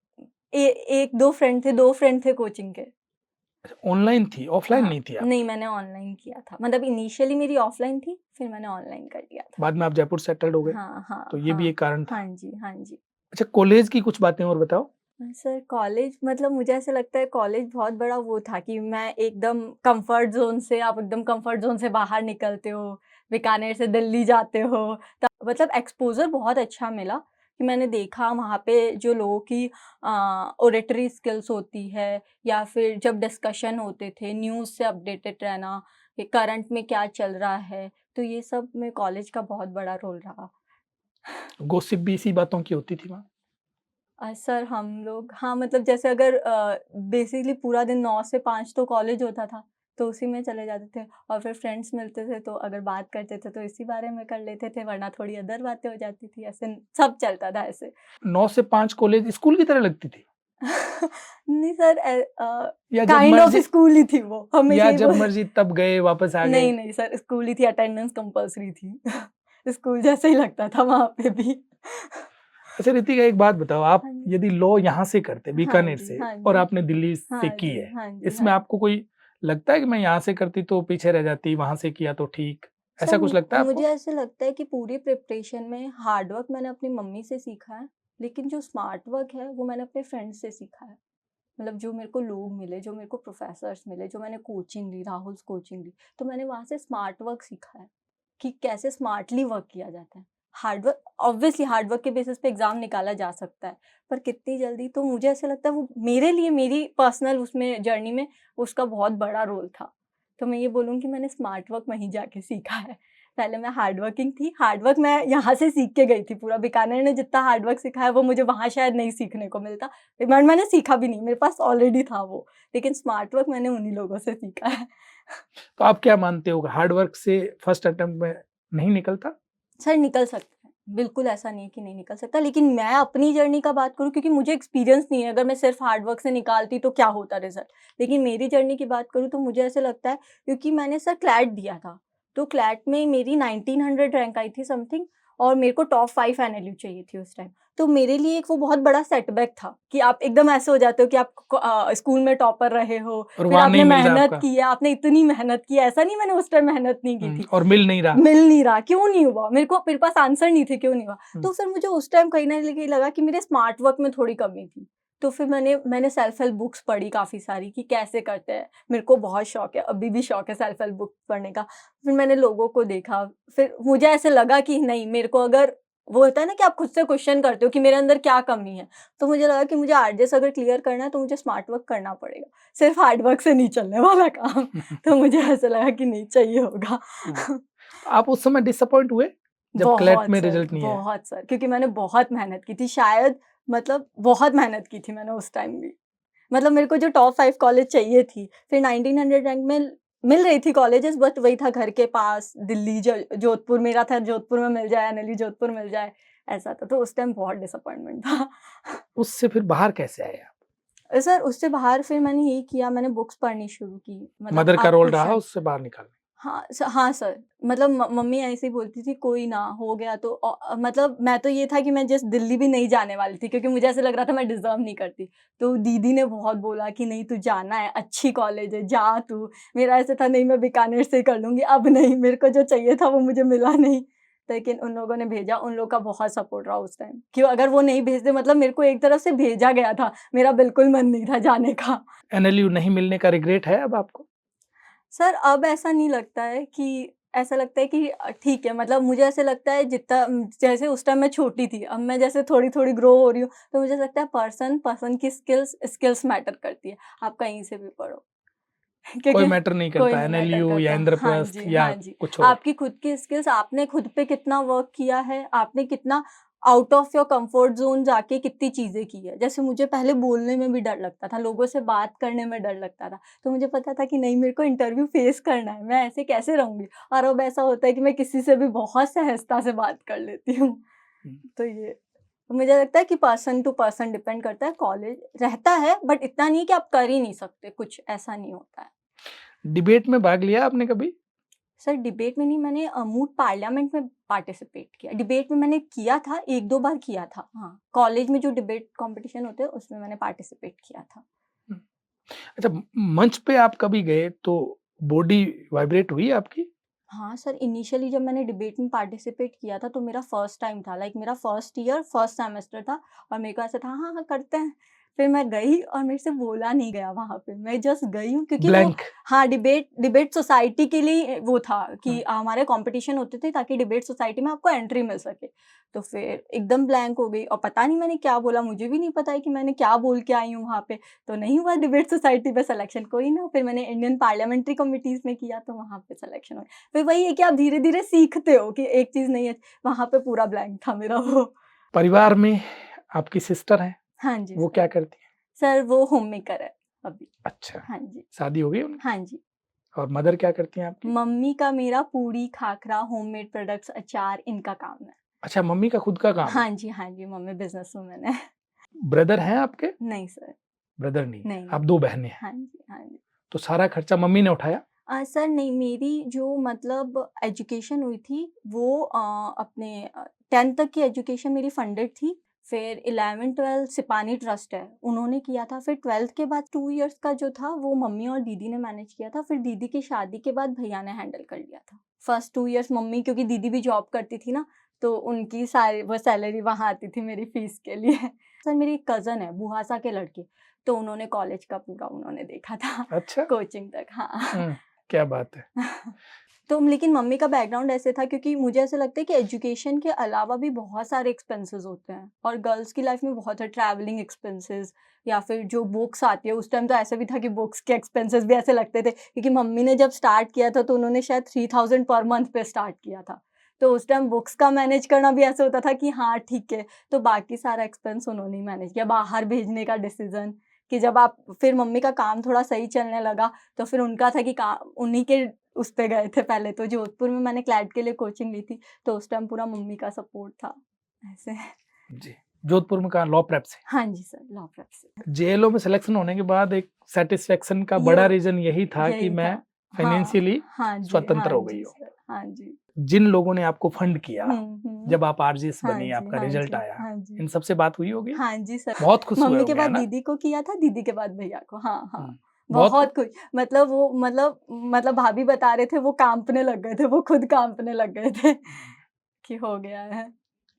1-2 फ्रेंड थे, 2 फ्रेंड थे कोचिंग के। ऑनलाइन थी, ऑफलाइन हाँ, नहीं थी नहीं आपकी? मैंने ऑनलाइन किया था। मतलब इनिशियली मेरी ऑफलाइन थी, फिर मैंने ऑनलाइन कर लिया था। बाद में आप जयपुर सेटल्ड हो गए, हाँ, हाँ, तो ये भी हाँ। एक कारण था। हाँ जी, हाँ जी। अच्छा कॉलेज की कुछ बातें और बताओ? सर कॉलेज मतलब मुझे ऐसा लगता है कॉलेज बहुत बड़ा वो था कि मैं एकदम कंफर्ट ज़ोन से आप एकदम कंफर्ट ज़ोन से बाहर निकलते हो, बीकानेर से दिल्ली जाते हो। त मतलब एक्सपोज़र बहुत अच्छा मिला कि मैंने देखा वहाँ पे जो लोगों की ऑरेटरी स्किल्स होती है या फिर जब डिस्कशन होते थे, न्यूज़ से अपडेटेड रहना, कि करंट में क्या चल रहा है, तो ये सब में कॉलेज का बहुत बड़ा रोल रहा। गॉसिप भी इसी बातों की होती थी वहाँ? सर हम लोग हाँ, मतलब जैसे अगर बेसिकली पूरा दिन 9 से 5 तो कॉलेज होता था, तो उसी में चले जाते थे और फिर फ्रेंड्स मिलते थे तो अगर बात करते थे तो इसी बारे में कर लेते थे, वरना थोड़ी अदर बातें हो जाती थी, ऐसे सब चलता था ऐसे। 9 से 5 कॉलेज स्कूल की तरह लगती थी? नहीं सर या जब काइंड ऑफ मर्ज़ी स्कूल ही थी वो, हमेशा या ही जब बोल मर्ज़ी तब गए वापस आ गए? नहीं, नहीं सर स्कूल ही थी, अटेंडेंस कंपल्सरी थी। स्कूल जैसा ही लगता था वहाँ पे भी। अच्छा रितिका एक बात बताओ आप हाँ जी। यदि लॉ यहाँ से करते हाँ बीकानेर जी, से हाँ और जी। आपने दिल्ली से हाँ की जी, है, हाँ जी, हाँ इसमें जी। आपको कोई लगता है कि मैं यहाँ से करती तो पीछे रह जाती, वहाँ से किया तो ठीक, सर ऐसा कुछ लगता है मुझे आपको? ऐसे लगता है कि पूरी प्रिपरेशन में हार्ड वर्क मैंने अपनी मम्मी से सीखा है, लेकिन जो स्मार्ट वर्क है वो मैंने अपने फ्रेंड्स से सीखा है। मतलब जो मेरे को लोग मिले, जो मेरे को प्रोफ़ेसर्स मिले, जो मैंने कोचिंग ली, राहुल्स कोचिंग ली, तो मैंने वहाँ से स्मार्ट वर्क सीखा है, कि कैसे स्मार्टली वर्क किया जाता है। Hard work obviously hard work के बेसिस पे एग्ज़ाम निकाला जा सकता है, पर कितनी जल्दी, तो मुझे ऐसा लगता है वो मेरे लिए मेरी पर्सनल उसमें जर्नी में उसका बहुत बड़ा रोल था। तो मैं ये बोलूँ कि मैंने स्मार्ट वर्क वहीं जाके सीखा है। पहले मैं हार्ड वर्किंग थी, हार्ड वर्क मैं यहाँ से सीख के गई थी पूरा, बीकानेर ने जितना हार्ड वर्क सिखाया वो मुझे वहाँ शायद नहीं सीखने को मिलता। मैंने सीखा भी नहीं, मेरे पास ऑलरेडी था वो, लेकिन स्मार्ट वर्क मैंने उन्हीं लोगों से सीखा है। तो आप क्या मानते हो, हार्ड वर्क से फर्स्ट अटेम्प्ट में नहीं निकलता? सर निकल सकता है, बिल्कुल ऐसा नहीं है कि नहीं निकल सकता, लेकिन मैं अपनी जर्नी का बात करूँ क्योंकि मुझे एक्सपीरियंस नहीं है, अगर मैं सिर्फ हार्ड वर्क से निकालती तो क्या होता रिज़ल्ट। लेकिन मेरी जर्नी की बात करूँ तो मुझे ऐसा लगता है, क्योंकि मैंने सर क्लैट दिया था, तो क्लैट में मेरी 1900 रैंक आई थी समथिंग, और मेरे को टॉप 5 एनएलयू चाहिए थी उस टाइम। तो मेरे लिए एक वो बहुत बड़ा सेटबैक था कि आप एकदम ऐसे हो जाते हो कि आप स्कूल में टॉपर रहे हो, और फिर वहाँ नहीं आपने मिल रहा मेहनत आपका। की है, आपने इतनी मेहनत की है, ऐसा नहीं मैंने उस टाइम मेहनत नहीं की थी। और मिल नहीं रहा। मिल नहीं रहा, क्यों नहीं हुआ? मेरे पास आंसर नहीं थे, क्यों नहीं हुआ? हुँ। तो फिर मुझे उस टाइम कहीं न कहीं लगा कि मेरे स्मार्ट वर्क में थोड़ी कमी थी। तो फिर मैंने सेल्फ हेल्प बुक्स पढ़ी काफ़ी सारी कि कैसे करते हैं। मेरे को बहुत शौक है, अभी भी शौक है सेल्फ हेल्प बुक पढ़ने का। फिर मैंने लोगों को देखा, फिर मुझे ऐसे लगा कि नहीं, मेरे को अगर वो होता है ना कि आप खुद से क्वेश्चन करते हो कि मेरे अंदर क्या कमी है? तो मुझे लगा कि मुझे आरजेएस अगर क्लियर करना है तो मुझे स्मार्ट वर्क करना पड़ेगा। सिर्फ हार्ड वर्क से नहीं चलने वाला काम। तो मुझे ऐसा लगा कि नहीं, चाहिए होगा। हुँ। तो आप उस समय डिसअपॉइंट हुए जब क्लैट में रिजल्ट नहीं आया? बहुत सर, क्योंकि मैंने बहुत मेहनत की थी, शायद मतलब बहुत मेहनत की थी मैंने उस टाइम भी। मतलब मेरे को जो टॉप 5 कॉलेज चाहिए थी, फिर 1900 रैंक में मिल रही थी कॉलेजेस, बट वही था घर के पास, दिल्ली जोधपुर मेरा था, जोधपुर में मिल जाए, एनएलयू जोधपुर मिल जाए, ऐसा था। तो उस टाइम बहुत डिसअपॉइंटमेंट था। उससे फिर बाहर कैसे आए आप? सर उससे बाहर फिर मैंने यही किया, मैंने बुक्स पढ़नी शुरू की, मतलब मदर का आप रोल रहा क्वेश्चन। उससे बाहर निकालने? हाँ सर, मतलब मम्मी ऐसे ही बोलती थी, कोई ना, हो गया तो मतलब मैं तो ये था कि मैं जस्ट दिल्ली भी नहीं जाने वाली थी, क्योंकि मुझे ऐसा लग रहा था मैं डिज़र्व नहीं करती। तो दीदी ने बहुत बोला कि नहीं, तू जाना है, अच्छी कॉलेज है, जा तू। मेरा ऐसा था, नहीं मैं बीकानेर से ही कर लूँगी, अब नहीं, मेरे को जो चाहिए था वो मुझे मिला नहीं। लेकिन उन लोगों ने भेजा, उन लोगों का बहुत सपोर्ट रहा उस टाइम, कि अगर वो नहीं भेजते, मतलब मेरे को एक तरफ से भेजा गया था, मेरा बिल्कुल मन नहीं था जाने का। एनएलयू नहीं मिलने का रिग्रेट है अब आपको? सर अब ऐसा नहीं लगता है, कि ऐसा लगता है कि ठीक है, मतलब मुझे ऐसे लगता है जितना जैसे उस टाइम मैं छोटी थी, अब मैं जैसे थोड़ी-थोड़ी ग्रो हो रही हूँ, तो मुझे लगता है पर्सन की स्किल्स मैटर करती है। आप कहीं से भी पढ़ो। कोई क्योंकि मैटर नहीं कोई करता, नहीं मैटर एनएलयू या करता। हाँ इंद्रप्रस्थ जी, या हाँ जी। कुछ और। आपकी खुद की स्किल्स, आपने खुद पे कितना वर्क किया है, आपने कितना out of your comfort zone जाके कितनी चीज़ें की है। जैसे मुझे पहले बोलने में भी डर लगता था, लोगों से बात करने में डर लगता था। तो मुझे पता था कि नहीं, मेरे को इंटरव्यू फेस करना है, मैं ऐसे कैसे रहूँगी? और अब ऐसा होता है कि मैं किसी से भी बहुत सहजता से बात कर लेती हूँ। हुँ। तो ये मुझे लगता है कि पर्सन टू पर्सन डिपेंड करता है, कॉलेज रहता है बट इतना नहीं कि आप कर ही नहीं सकते कुछ, ऐसा नहीं होता है। डिबेट में भाग लिया आपने कभी? सर डिबेट में नहीं, मैंने मूट पार्लियामेंट में पार्टिसिपेट किया। डिबेट में मैंने किया था, 1-2 बार किया था। हाँ, कॉलेज में जो डिबेट कॉम्पिटिशन होते हैं उसमें मैंने पार्टिसिपेट किया था। हुँ। अच्छा, मंच पे आप कभी गए तो बॉडी वाइब्रेट हुई आपकी? हाँ सर, इनिशियली जब मैंने डिबेट में पार्टिसिपेट किया था तो मेरा फर्स्ट टाइम था, लाइक मेरा फर्स्ट ईयर फर्स्ट सेमेस्टर था, और मेरे को ऐसा था, हाँ, हाँ, करते हैं। फिर मैं गई और मेरे से बोला नहीं गया वहाँ पे, मैं जस्ट गई हूँ क्योंकि वो, ब्लैंक। हाँ, डिबेट डिबेट सोसाइटी के लिए वो था कि हाँ। हमारे कॉम्पिटिशन होते थे ताकि डिबेट सोसाइटी में आपको एंट्री मिल सके। तो फिर एकदम ब्लैंक हो गई और पता नहीं मैंने क्या बोला, मुझे भी नहीं पता है कि मैंने क्या बोल के आई हूँ वहाँ पे। तो नहीं हुआ डिबेट सोसाइटी पे सिलेक्शन, कोई ना, फिर मैंने इंडियन पार्लियामेंट्री कमिटीज़ में किया तो वहाँ पे सिलेक्शन हुआ। फिर वही है कि आप धीरे-धीरे सीखते हो कि एक चीज़ नहीं है, वहाँ पे पूरा ब्लैंक था मेरा वो। परिवार में आपकी सिस्टर हैं, हाँ जी वो सर। क्या करती हैं? सर वो होममेकर है अभी। अच्छा, हाँ जी। शादी हो गई उनकी? हाँ जी। और मदर क्या करती हैं आपकी? मम्मी का मेरा पूड़ी, खाखरा, होममेड प्रोडक्ट्स, अचार, इनका काम है। अच्छा, मम्मी का खुद का काम है। हाँ जी, मम्मी बिज़नेस वूमन है। ब्रदर हैं आपके? नहीं सर, ब्रदर नहीं है, नहीं, आप नहीं। 2 बहनें हैं। हाँ जी, हाँ जी। तो सारा खर्चा मम्मी ने उठाया? सर नहीं, मेरी जो मतलब एजुकेशन हुई थी वो अपने 10th तक की एजुकेशन मेरी फंडेड थी। फिर 11th-12th सिपानी ट्रस्ट है, उन्होंने किया था। फिर 12th के बाद 2 इयर्स का जो था वो मम्मी और दीदी ने मैनेज किया था। फिर दीदी की शादी के बाद भैया ने हैंडल कर लिया था। फर्स्ट 2 इयर्स मम्मी, क्योंकि दीदी भी जॉब करती थी ना, तो उनकी सारी वो सैलरी वहाँ आती थी मेरी फीस के लिए। सर मेरी एक कज़न है, बुहासा के लड़के, तो उन्होंने कॉलेज का पूरा उन्होंने देखा था अच्छा। कोचिंग तक। हाँ क्या बात है। तो लेकिन मम्मी का बैकग्राउंड ऐसे था क्योंकि मुझे ऐसा लगता है कि एजुकेशन के अलावा भी बहुत सारे एक्सपेंसेस होते हैं और गर्ल्स की लाइफ में बहुत है ट्रैवलिंग एक्सपेंसेस या फिर जो बुक्स आती है। उस टाइम तो ऐसा भी था कि बुक्स के एक्सपेंसेस भी ऐसे लगते थे क्योंकि मम्मी ने जब स्टार्ट किया था तो उन्होंने शायद 3000 पर मंथ पे स्टार्ट किया था। तो उस टाइम बुक्स का मैनेज करना भी ऐसे होता था कि हाँ ठीक है। तो बाकी सारा एक्सपेंस उन्होंने ही मैनेज किया। बाहर भेजने का डिसीजन कि जब आप फिर मम्मी का काम थोड़ा सही चलने लगा तो फिर उनका था कि उन्हीं के उस पे गए थे। पहले तो जोधपुर में मैंने क्लैट के लिए कोचिंग ली थी तो उस टाइम पूरा मम्मी का सपोर्ट था ऐसे। जी। जोधपुर में कहाँ, लॉ प्रेप से? हाँ जी सर, लॉ प्रेप से। जेएलओ में सिलेक्शन होने के बाद एक सेटिस्फेक्शन का बड़ा रीजन यही था कि यही मैं था। फाइनेंशियली हाँ जी, स्वतंत्र हो हाँ गई जी हो। सर, हाँ जी। जिन लोगों ने आपको फंड किया हम्म। जब आप आरजेएस हाँ बनी, जी, आपका हाँ रिजल्ट जी, आया, हाँ जी। इन सबसे बात हुई होगी? हाँ जी सर। बहुत खुश हुए मम्मी के होंगे, है बाद ना? दीदी को किया था, दीदी के बाद भैया को। हाँ। बहुत बहुत कुछ मतलब वो मतलब भाभी बता रहे थे वो काँपने लग गए थे, वो खुद काँपने लग गए थे कि हो गया है।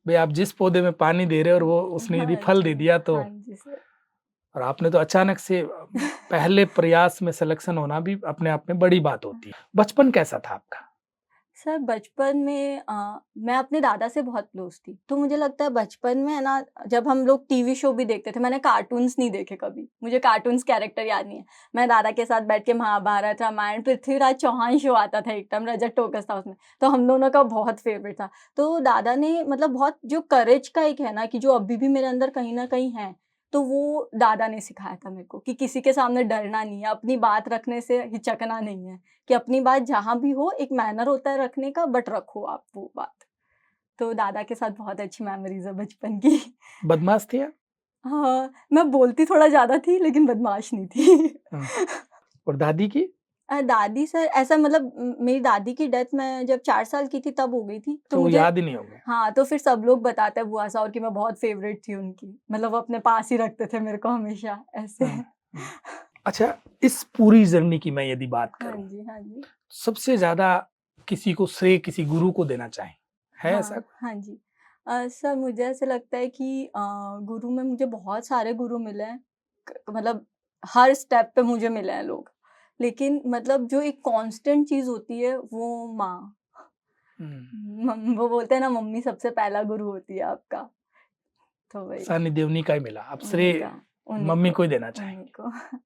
भाई, आप जिस पौधे में पानी दे रहे हो और वो उसने यदि हाँ फल जी, दे दिया तो, हाँ जी सर। और आपने तो अचानक से पहले प्रयास में सिलेक्शन होना भी अपने आप में बड़ी बात होती है। बचपन कैसा था आपका? सर बचपन में मैं अपने दादा से बहुत क्लोज थी। तो मुझे लगता है बचपन में है ना जब हम लोग टीवी शो भी देखते थे, मैंने कार्टून्स नहीं देखे कभी। मुझे कार्टून्स कैरेक्टर याद नहीं है। मैं दादा के साथ बैठ के महाभारत, रामायण, पृथ्वीराज चौहान शो आता था एक टाइम, रजत टोकस था उसमें। तो हम दोनों का बहुत फेवरेट था। तो दादा ने मतलब बहुत जो करेज का एक है ना कि जो अभी भी मेरे अंदर कहीं न कहीं है, तो वो दादा ने सिखाया था मेरे को कि किसी के सामने डरना नहीं है, अपनी बात रखने से हिचकना नहीं है। कि अपनी बात जहाँ भी हो एक मैनर होता है रखने का बट रखो आप वो बात। तो दादा के साथ बहुत अच्छी मेमोरीज़ है बचपन की। बदमाश थे आप? हाँ, मैं बोलती थोड़ा ज़्यादा थी लेकिन बदमाश नहीं थी। हाँ। और दादी की? दादी सर ऐसा मतलब मेरी दादी की डेथ मैं जब 4 साल की थी तब हो गई थी। तो वो मुझे याद ही नहीं होंगे। हाँ, तो फिर सब लोग बताते हैं बुआ साहब कि मैं बहुत फेवरेट थी उनकी। मतलब वो अपने पास ही रखते थे मेरे को हमेशा ऐसे। हाँ, हाँ। अच्छा, इस पूरी जर्नी की मैं यदि बात हाँ करूं, जी, हाँ जी। सबसे ज्यादा किसी को श्रेय किसी गुरु को देना चाहें, है ऐसा? हाँ जी। सर मुझे ऐसा लगता है कि गुरु में मुझे बहुत सारे गुरु मिले हैं। मतलब हर स्टेप पे मुझे मिले हैं लोग। लेकिन मतलब जो एक कांस्टेंट चीज़ होती है वो माँ। वो बोलते हैं ना मम्मी सबसे पहला गुरु होती है आपका। तो वही सानिध्य उन्हीं का ही मिला, आप उन्हीं श्रेय का उन्हीं मम्मी को को ही देना चाहेंगे। उन्हीं को।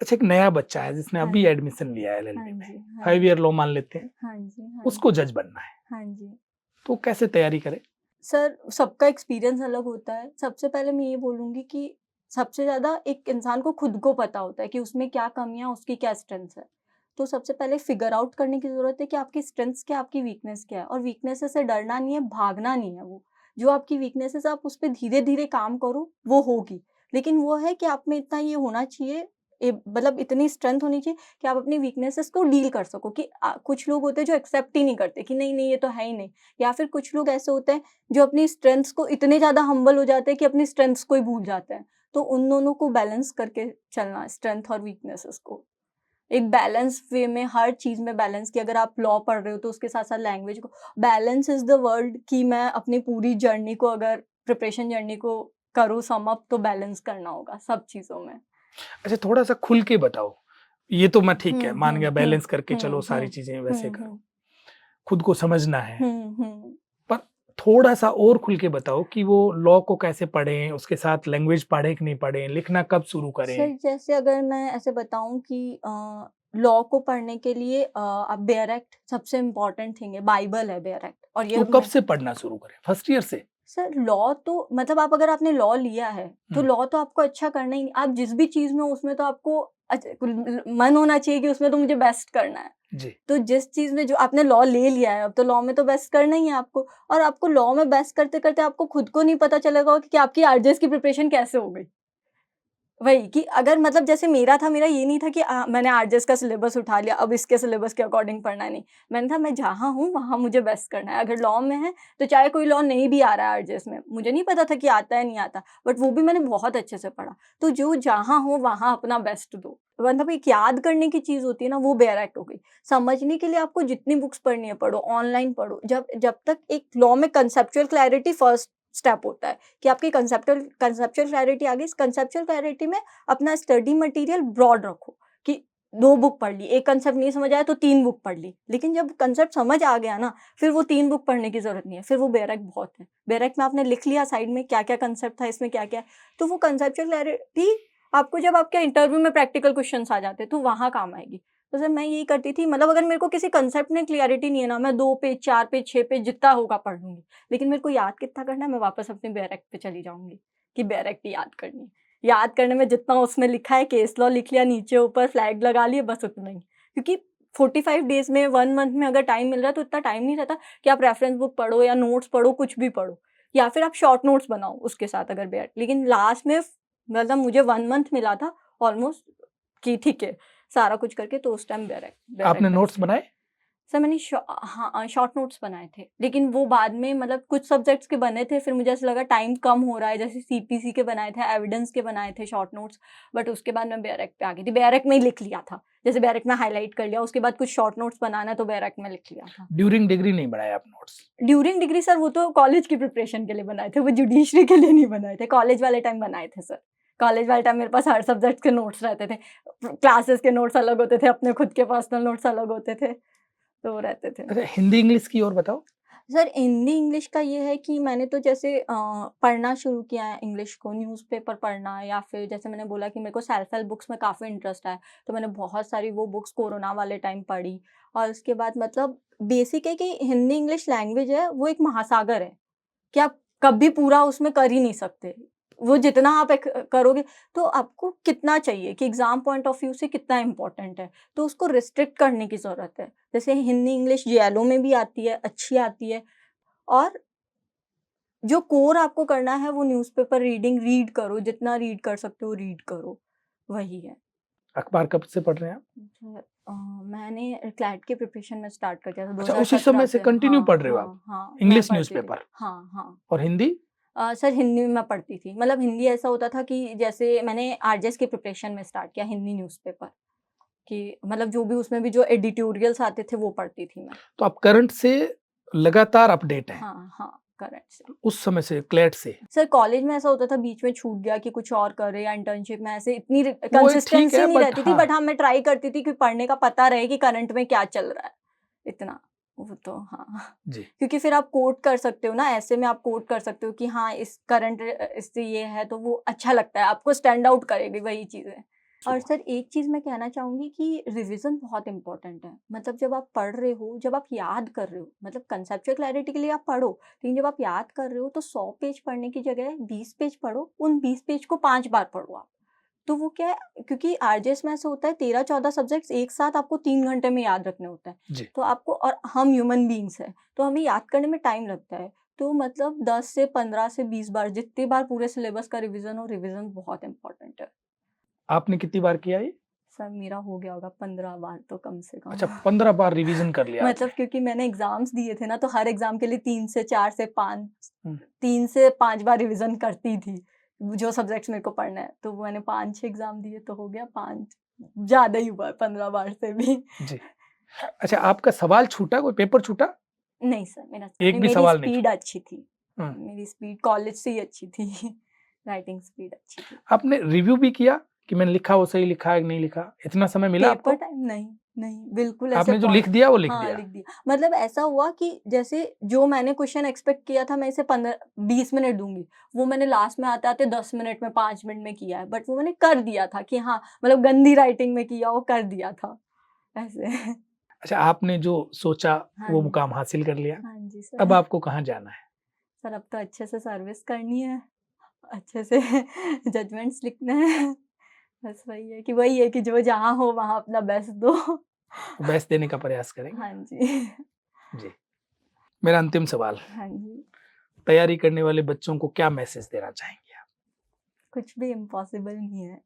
अच्छा, एक नया बच्चा है जिसने हाँ अभी जी, एडमिशन लिया है हाँ एलएलबी में, जी, हाँ 5 जी, ईयर लॉ मान लेते हैं, हाँ जी, हाँ उसको जी, जज बनना है, हाँ जी। तो कैसे तैयारी करे? सर, सबका एक्सपीरियंस अलग होता है। सबसे पहले मैं ये बोलूँगी कि सबसे ज़्यादा एक इंसान को खुद को पता होता है कि उसमें क्या कमियाँ, उसकी क्या स्ट्रेंथ्स है। तो सबसे पहले फिगर आउट करने की ज़रूरत है कि आपकी स्ट्रेंथ्स क्या है, आपकी वीकनेस क्या है और वीकनेसेस से डरना नहीं है, भागना नहीं है वो। जो आपकी वीकनेसेस है, आप उस पे धीरे-धीरे काम करो, वो होगी। लेकिन वो है कि आप में इतना ये होना चाहिए मतलब इतनी स्ट्रेंथ होनी चाहिए कि आप अपनी वीकनेसेस को डील कर सको कि कुछ लोग होते हैं जो एक्सेप्ट ही नहीं करते कि नहीं-नहीं ये तो है ही नहीं। या फिर कुछ लोग ऐसे होते हैं जो अपनी स्ट्रेंथ्स को इतने ज़्यादा हम्बल हो जाते हैं कि अपनी स्ट्रेंथ्स को ही भूल जाते हैं। तो उन दोनों को बैलेंस करके चलना है स्ट्रेंथ और वीकनेसेस को। एक बैलेंस वे में हर चीज़ में बैलेंस कि अगर आप लॉ पढ़ रहे हो तो उसके साथ-साथ लैंग्वेज को बैलेंस इज़ द वर्ड कि मैं अपनी पूरी जर्नी को अगर प्रिपरेशन जर्नी को करूँ सम अप तो बैलेंस करना होगा सब चीज़ों में। अच्छा, थोड़ा-सा खुल के बताओ। ये तो मैं ठीक है, मान गया हुँ, बैलेंस करके चलो सारी हुँ, चीज़ें वैसे हुँ, करो। हुँ, खुद को समझना है, हुँ। पर थोड़ा-सा और खुल के बताओ कि वो लॉ को कैसे पढ़ें, उसके साथ लैंग्वेज पढ़ें कि नहीं पढ़ें, लिखना कब शुरू करें? सर जैसे अगर मैं ऐसे बताऊँ कि लॉ को पढ़ने के लिए आप बेयर एक्ट सबसे इम्पोर्टेंट थिंग है, बाइबल है बेयर एक्ट और ये तो कब मैं से पढ़ना शुरू करें? फर्स्ट ईयर से? सर लॉ तो मतलब आप अगर आपने लॉ लिया है, तो हुँ, लॉ तो आपको अच्छा करना ही नहीं आप जिस भी चीज़ में हो उसमें तो आपको मन होना चाहिए कि उसमें तो मुझे बेस्ट करना है। जी। तो जिस चीज़ में जो आपने लॉ ले लिया है, अब तो लॉ में तो बेस्ट करना ही है आपको और आपको लॉ में बेस्ट करते-करते आपको खुद को नहीं पता चलेगा कि आपकी आरजेएस की प्रिपरेशन कैसे हो गई। वही कि अगर मतलब जैसे मेरा था, मेरा ये नहीं था कि मैंने आरजेएस का सिलेबस उठा लिया, अब इसके सिलेबस के अकॉर्डिंग पढ़ना है, नहीं। मैंने था मैं जहाँ हूँ, वहाँ मुझे बेस्ट करना है। अगर लॉ में है, तो चाहे कोई लॉ नहीं भी आ रहा है आरजेएस में, मुझे नहीं पता था कि आता है, नहीं आता, बट वो भी मैंने बहुत अच्छे से पढ़ा। तो जो जहाँ हो, वहाँ अपना बेस्ट दो। मतलब एक याद करने की चीज़ होती है ना, वो बेयर एक्ट हो गई। समझने के लिए आपको जितनी बुक्स पढ़नी है, पढ़ो, ऑनलाइन पढ़ो। जब जब तक एक लॉ में कंसेप्चुअल क्लैरिटी फर्स्ट स्टेप होता है कि आपकी कंसेप्चुअल क्लैरिटी आ गई। इस कंसेप्चुअल क्लैरिटी में अपना स्टडी मटेरियल ब्रॉड रखो कि 2 बुक पढ़ ली, एक कंसेप्ट नहीं समझ आया तो 3 बुक पढ़ ली। लेकिन जब कंसेप्ट समझ आ गया ना, फिर वो 3 बुक पढ़ने की ज़रूरत नहीं है, फिर वो बेरेक बहुत है। बेरेक में आपने लिख लिया साइड में क्या-क्या कंसेप्ट था, इसमें क्या-क्या है, तो वो कंसेप्चुअल क्लैरिटी आपको जब आपके इंटरव्यू में प्रैक्टिकल क्वेश्चन्स आ जाते हैं, तो वहाँ काम आएगी। तो सर मैं यही करती थी, मतलब अगर मेरे को किसी कंसेप्ट में क्लैरिटी नहीं है ना, मैं 2 पेज, 4 पेज, 6 पेज जितना होगा पढ़ लूँगी। लेकिन मेरे को याद कितना करना है, मैं वापस अपनी बेरेक पे चली जाऊँगी कि बेरेक भी याद करनी है। याद करने में जितना उसमें लिखा है, केस लॉ लिख लिया, नीचे ऊपर फ्लैग लगा लिए, बस उतना ही। क्योंकि 45 डेज़ में, 1 मंथ में अगर टाइम मिल रहा है, तो इतना टाइम नहीं रहता कि आप रेफरेंस बुक पढ़ो या नोट्स पढ़ो, कुछ भी पढ़ो। या फिर आप शॉर्ट नोट्स बनाओ उसके साथ अगर बेरेक। लेकिन लास्ट में मतलब मुझे 1 मंथ मिला था ऑलमोस्ट कि ठीक है, सारा कुछ करके, तो उस टाइम बेरेक आपने बेस्ट। नोट्स बनाए? सर मैंने शॉर्ट नोट्स बनाए थे, लेकिन वो बाद में मतलब कुछ सब्जेक्ट्स के बने थे, फिर मुझे ऐसा लगा टाइम कम हो रहा है, जैसे सीपीसी के बनाए थे, एविडेंस के बनाए थे शॉर्ट नोट्स, बट उसके बाद मैं बेरेक पे आ गई थी। बेरेक में ही लिख लिया था, जैसे बेरेक में हाईलाइट कर लिया, उसके बाद कुछ शॉर्ट नोट्स बनाना है तो बेरेक में लिख लिया था। ड्यूरिंग डिग्री नहीं बनाए आप नोट्स? ड्यूरिंग डिग्री सर वो तो कॉलेज की प्रिपरेशन के लिए बनाए थे, वो जुडिशरी के लिए नहीं बनाए थे, कॉलेज वाले टाइम बनाए थे सर। कॉलेज वाले टाइम मेरे पास हर सब्जेक्ट के नोट्स रहते थे, क्लासेस के नोट्स अलग होते थे, अपने खुद के पर्सनल नोट्स अलग होते थे, तो वो रहते थे। अच्छा, हिंदी इंग्लिश की और बताओ। सर हिंदी इंग्लिश का ये है कि मैंने तो जैसे पढ़ना शुरू किया है इंग्लिश को, न्यूज़पेपर पढ़ना, या फिर जैसे मैंने बोला कि मेरे को सेल्फ हेल्प बुक्स में काफ़ी इंटरेस्ट है, तो मैंने बहुत सारी वो बुक्स कोरोना वाले टाइम पढ़ी। और उसके बाद मतलब बेसिक है कि हिंदी इंग्लिश लैंग्वेज है, वो एक महासागर है कि आप कभी पूरा उसमें कर ही नहीं सकते। वो जितना आप करोगे, तो आपको कितना चाहिए कि एग्ज़ाम पॉइंट ऑफ व्यू से कितना इम्पोर्टेंट है, तो उसको रिस्ट्रिक्ट करने की ज़रूरत है। जैसे हिंदी इंग्लिश जेएलओ में भी आती है, अच्छी आती है, और जो कोर आपको करना है वो न्यूज़पेपर रीड करो, जितना रीड कर सकते हो रीड करो, वही है। अखबार कब से पढ़ रहे हैं आप? अच्छा, मैंने क्लैट की प्रिपरेशन में स्टार्ट कर दिया था अच्छा, उसी 2017 समय से से। कंटिन्यू हाँ, पढ़ रहे हो आप? हाँ, हाँ, मैं इंग्लिश पढ़ती थी। न्यूज़पेपर हाँ, हाँ। और हिंदी? सर हिंदी में मैं पढ़ती थी, मतलब हिंदी ऐसा होता था कि जैसे मैंने आरजेएस की प्रिपरेशन में स्टार्ट किया हिंदी न्यूज़पेपर, कि मतलब जो भी उसमें भी जो एडिटोरियल्स आते थे वो पढ़ती थी मैं। तो आप करंट से लगातार अपडेट हैं, हाँ, हाँ, करेक्ट से। उस समय से क्लैट से। सर कॉलेज में ऐसा होता था बीच में छूट गया कि कुछ और करे, या इंटर्नशिप में ऐसे इतनी वो एक ठीक कंसिस्टेंसी है, नहीं बट रहती थी, हाँ, बट हाँ मैं ट्राई करती थी कि पढ़ने का पता रहे कि करंट में क्या चल रहा है, इतना। वो तो हाँ, जी। क्योंकि फिर आप कोट कर सकते हो ना, ऐसे में आप कोट कर सकते हो कि हाँ इस करंट इससे ये है, तो वो अच्छा लगता है, आपको स्टैंड आउट करेगी वही चीज़ें। और सर एक चीज़ मैं कहना चाहूँगी कि रिवीजन बहुत इम्पोर्टेंट है। मतलब जब आप पढ़ रहे हो, जब आप याद कर रहे हो, मतलब कंसेप्चुअल क्लैरिटी के लिए आप पढ़ो, लेकिन जब आप याद कर रहे हो तो 100 पेज पढ़ने की जगह 20 पेज पढ़ो, उन 20 पेज को 5 बार पढ़ो आप। तो वो क्या है, क्योंकि आरजेएस में ऐसा होता है 13-14 सब्जेक्ट्स एक साथ आपको 3 घंटे में याद रखने होते हैं। जी। तो आपको, और हम ह्यूमन बीइंग्स हैं, तो हमें याद करने में टाइम लगता है। तो मतलब 10 से 15 से 20 बार, जितनी बार पूरे सिलेबस का रिवीजन हो, रिवीजन बहुत इम्पोर्टेंट है। आपने कितनी बार किया ये? सर मेरा हो गया होगा 15 बार तो कम से कम। अच्छा, 15 बार रिवीजन कर लिया मतलब आपने। क्योंकि मैंने एग्ज़ाम्स दिए थे ना, तो हर एग्ज़ाम के लिए 3 से 4 से 5 हुँ। 3 से 5 बार रिवीजन करती थी, जो सब्जेक्ट्स मेरे को पढ़ना है। तो वो मैंने 5-6 एग्ज़ाम दिए, तो हो गया 5, ज़्यादा ही हुआ 15 बार से भी। जी। अच्छा, आपका सवाल छूटा, कोई पेपर छूटा? नहीं सर, मेरा एक भी मेरी सवाल नहीं स्पीड छूटा? अच्छी थी। हुँ। मेरी स्पीड कॉलेज से ही अच्छी थी। राइटिंग स्पीड अच्छी थी। आपने रिव्यू भी किया कि मैंने लिखा वो सही लिखा है कि नहीं लिखा? इतना समय मिला पेपर आपको? टाइम नहीं, नहीं, बिल्कुल ऐसे आपने जो लिख दिया वो लिख हाँ, दिया। लिख दिया। मतलब ऐसा हुआ कि जैसे जो मैंने क्वेश्चन एक्सपेक्ट किया था, मैं इसे 15-20 मिनट दूँगी, वो मैंने लास्ट में आते-आते 10 मिनट में, 5 मिनट में किया है। बट वो मैंने कर दिया था कि हाँ, मतलब गंदी राइटिंग में किया, वो कर दिया था, ऐसे। अच्छा, आपने जो सोचा हाँ वो जी। मुकाम हासिल कर लिया। हाँ जी अब सर। आपको कहाँ जाना है? सर अब तो अच्छे से सर्विस करनी है, अच्छे से जजमेंट्स लिखने हैं। बस वही है कि जो जहाँ हो वहाँ अपना बेस्ट दो। बेस्ट देने का प्रयास करेंगे। हाँ जी। जी। मेरा अंतिम सवाल, हाँ जी। तैयारी करने वाले बच्चों को क्या मैसेज देना चाहेंगे आप? कुछ भी इम्पॉसिबल नहीं है।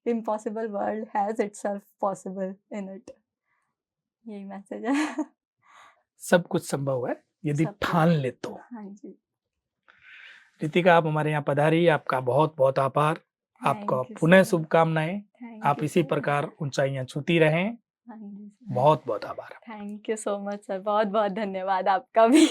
Impossible world has itself possible in it. यही मैसेज है। सब कुछ संभव है यदि सब कुछ। ठान ले तो। हाँ जी। रितिका, आप हमारे यहाँ पधारी, आपका बहुत-बहुत आभार। आपको थैंक यू पुनः सर। शुभकामनाएँ। थैंक आप यू इसी सर। प्रकार ऊँचाइयाँ छूती रहें। हाँ जी सर। बहुत-बहुत आभार। Thank you so much sir. बहुत-बहुत धन्यवाद आपका भी।